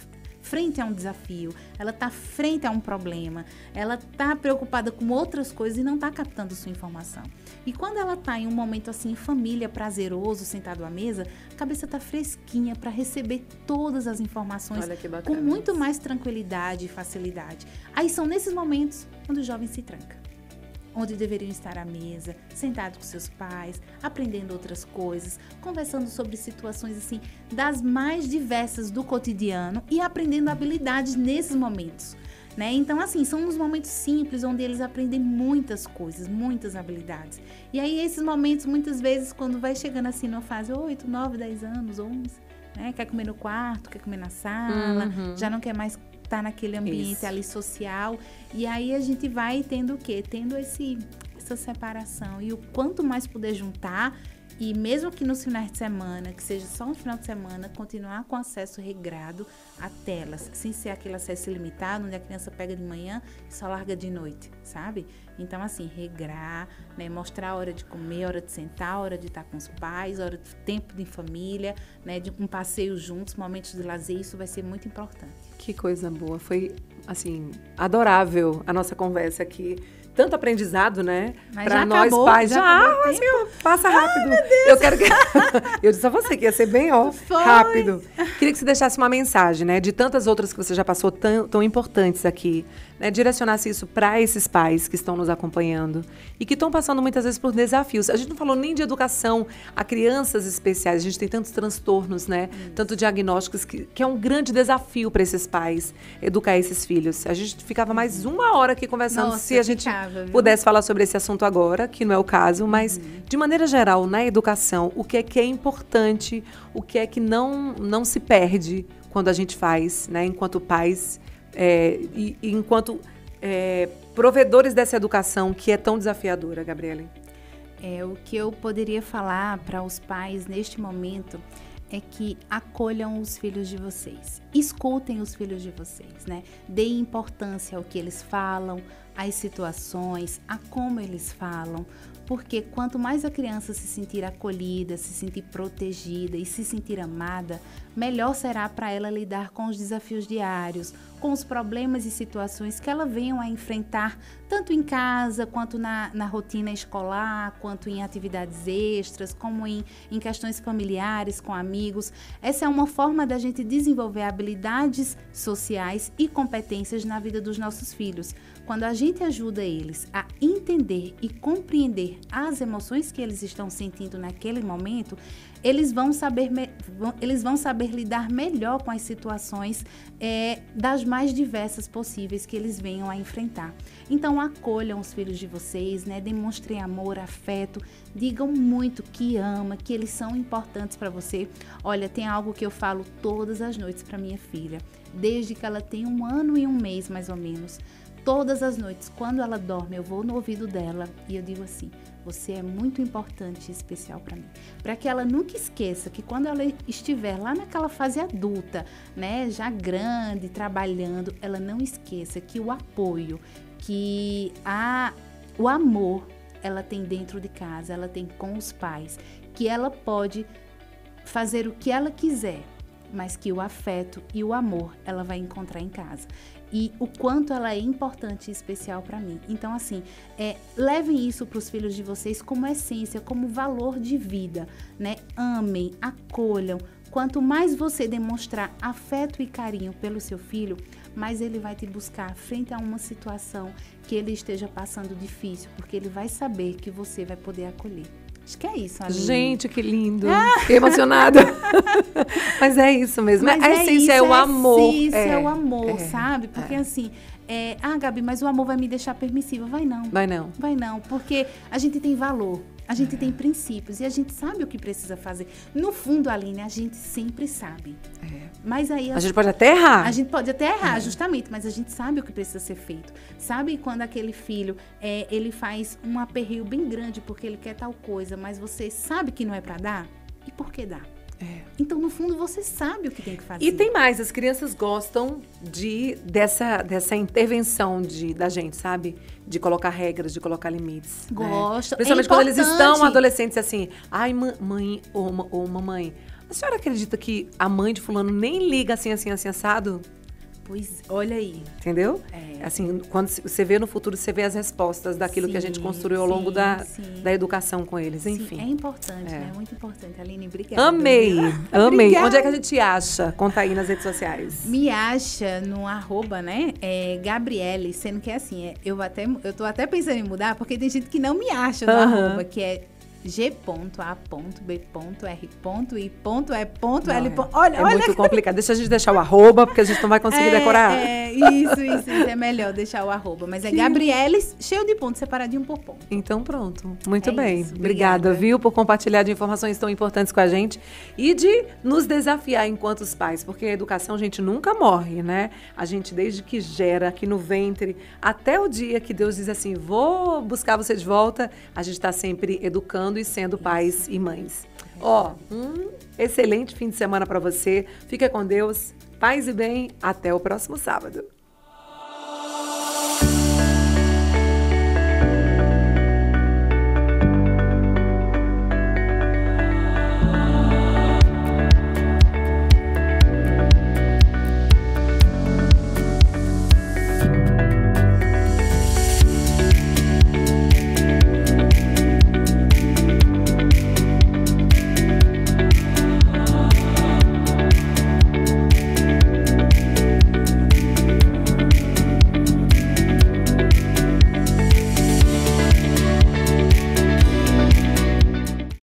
frente a um desafio, ela está frente a um problema, ela está preocupada com outras coisas e não está captando sua informação. E quando ela está em um momento assim, em família, prazeroso, sentado à mesa, a cabeça está fresquinha para receber todas as informações com muito mais tranquilidade e facilidade. Aí são nesses momentos onde o jovem se tranca. Onde deveriam estar à mesa, sentado com seus pais, aprendendo outras coisas, conversando sobre situações assim das mais diversas do cotidiano e aprendendo habilidades nesses momentos, né? Então, assim, são uns momentos simples onde eles aprendem muitas coisas, muitas habilidades. E aí, esses momentos, muitas vezes, quando vai chegando assim numa fase 8, 9, 10 anos, 11, né? Quer comer no quarto, quer comer na sala, já não quer mais estar naquele ambiente ali social. E aí a gente vai tendo o quê? Tendo essa separação. E o quanto mais puder juntar, e mesmo que nos finais de semana, que seja só um final de semana, continuar com acesso regrado a telas, sem ser aquele acesso ilimitado, onde a criança pega de manhã e só larga de noite, sabe? Então, assim, regrar, né? Mostrar a hora de comer, a hora de sentar, a hora de estar com os pais, a hora de tempo de família, né? De um passeio juntos, momentos de lazer, isso vai ser muito importante. Que coisa boa. Foi, assim, adorável a nossa conversa aqui. Tanto aprendizado, né? Para nós pais. Assim, passa rápido. Eu quero que... Eu disse a você que ia ser bem, rápido. Queria que você deixasse uma mensagem, né? De tantas outras que você já passou tão importantes aqui. Né, direcionasse isso para esses pais que estão nos acompanhando e que estão passando muitas vezes por desafios. A gente não falou nem de educação a crianças especiais, a gente tem tantos transtornos, né? Tanto diagnósticos que é um grande desafio para esses pais educar esses filhos. A gente ficava mais 1 hora aqui conversando. Nossa, se a gente pudesse falar sobre esse assunto agora, que não é o caso, mas de maneira geral, na educação, o que é importante, o que é que não se perde quando a gente faz, né? Enquanto pais... e enquanto provedores dessa educação que é tão desafiadora, Gabriele? O que eu poderia falar para os pais neste momento é que acolham os filhos de vocês, escutem os filhos de vocês, né? Deem importância ao que eles falam, às situações, a como eles falam. Porque quanto mais a criança se sentir acolhida, se sentir protegida e se sentir amada, melhor será para ela lidar com os desafios diários, com os problemas e situações que ela venham a enfrentar, tanto em casa, quanto na rotina escolar, quanto em atividades extras, como em questões familiares, com amigos. Essa é uma forma da gente desenvolver habilidades sociais e competências na vida dos nossos filhos. Quando a gente ajuda eles a entender e compreender as emoções que eles estão sentindo naquele momento, eles vão saber lidar melhor com as situações das mais diversas possíveis que eles venham a enfrentar. Então, acolham os filhos de vocês, né? Demonstrem amor, afeto, digam muito que ama, que eles são importantes para você. Olha, tem algo que eu falo todas as noites para minha filha, desde que ela tem 1 ano e 1 mês, mais ou menos. Todas as noites, quando ela dorme, eu vou no ouvido dela e eu digo assim: você é muito importante e especial para mim. Para que ela nunca esqueça que quando ela estiver lá naquela fase adulta, né, já grande, trabalhando, ela não esqueça que o apoio, que o amor, ela tem dentro de casa, ela tem com os pais, que ela pode fazer o que ela quiser, mas que o afeto e o amor ela vai encontrar em casa. E o quanto ela é importante e especial para mim. Então, assim, levem isso para os filhos de vocês como essência, como valor de vida, né? Amem, acolham. Quanto mais você demonstrar afeto e carinho pelo seu filho, mais ele vai te buscar frente a uma situação que ele esteja passando difícil, porque ele vai saber que você vai poder acolher. Acho que é isso, Aline. Gente, que lindo. Fiquei emocionada. Mas é isso mesmo. Mas a essência é o amor. A essência é o amor, sabe? Porque assim, Gabi, mas o amor vai me deixar permissiva. Vai não. Vai não. Vai não, porque a gente tem valor. A gente tem princípios e a gente sabe o que precisa fazer. No fundo, Aline, a gente sempre sabe. Mas aí a gente pode até errar. A gente pode até errar, justamente, mas a gente sabe o que precisa ser feito. Sabe quando aquele filho, ele faz um aperreio bem grande porque ele quer tal coisa, mas você sabe que não é para dar? E por que dá? Então, no fundo, você sabe o que tem que fazer. E tem mais, as crianças gostam dessa intervenção da gente, sabe? De colocar regras, de colocar limites. Gostam. Principalmente quando eles estão adolescentes, assim. Ai, mãe ou mamãe, a senhora acredita que a mãe de fulano nem liga assim, assado? Pois, olha aí. Entendeu? Assim, quando você vê no futuro, você vê as respostas daquilo que a gente construiu ao longo da educação com eles, enfim. É importante, né? Muito importante. Aline, obrigada. Amei. Obrigada. Onde é que a gente acha? Conta aí nas redes sociais. Me acha no @, né? Gabriele, sendo que é assim, eu tô até pensando em mudar, porque tem gente que não me acha no @, que é g.a.b.r.i.e.l. Olha, muito complicado. Deixa a gente deixar o @, porque a gente não vai conseguir decorar. Isso é melhor deixar o @. Mas é Gabriele, cheio de ponto, separadinho por ponto. Então pronto. Muito bem. Isso, obrigada, viu, por compartilhar de informações tão importantes com a gente e de nos desafiar enquanto os pais, porque a educação, a gente nunca morre, né? A gente, desde que gera aqui no ventre, até o dia que Deus diz assim, vou buscar você de volta, a gente está sempre educando e sendo pais e mães. Um excelente fim de semana para você. Fica com Deus, paz e bem. Até o próximo sábado.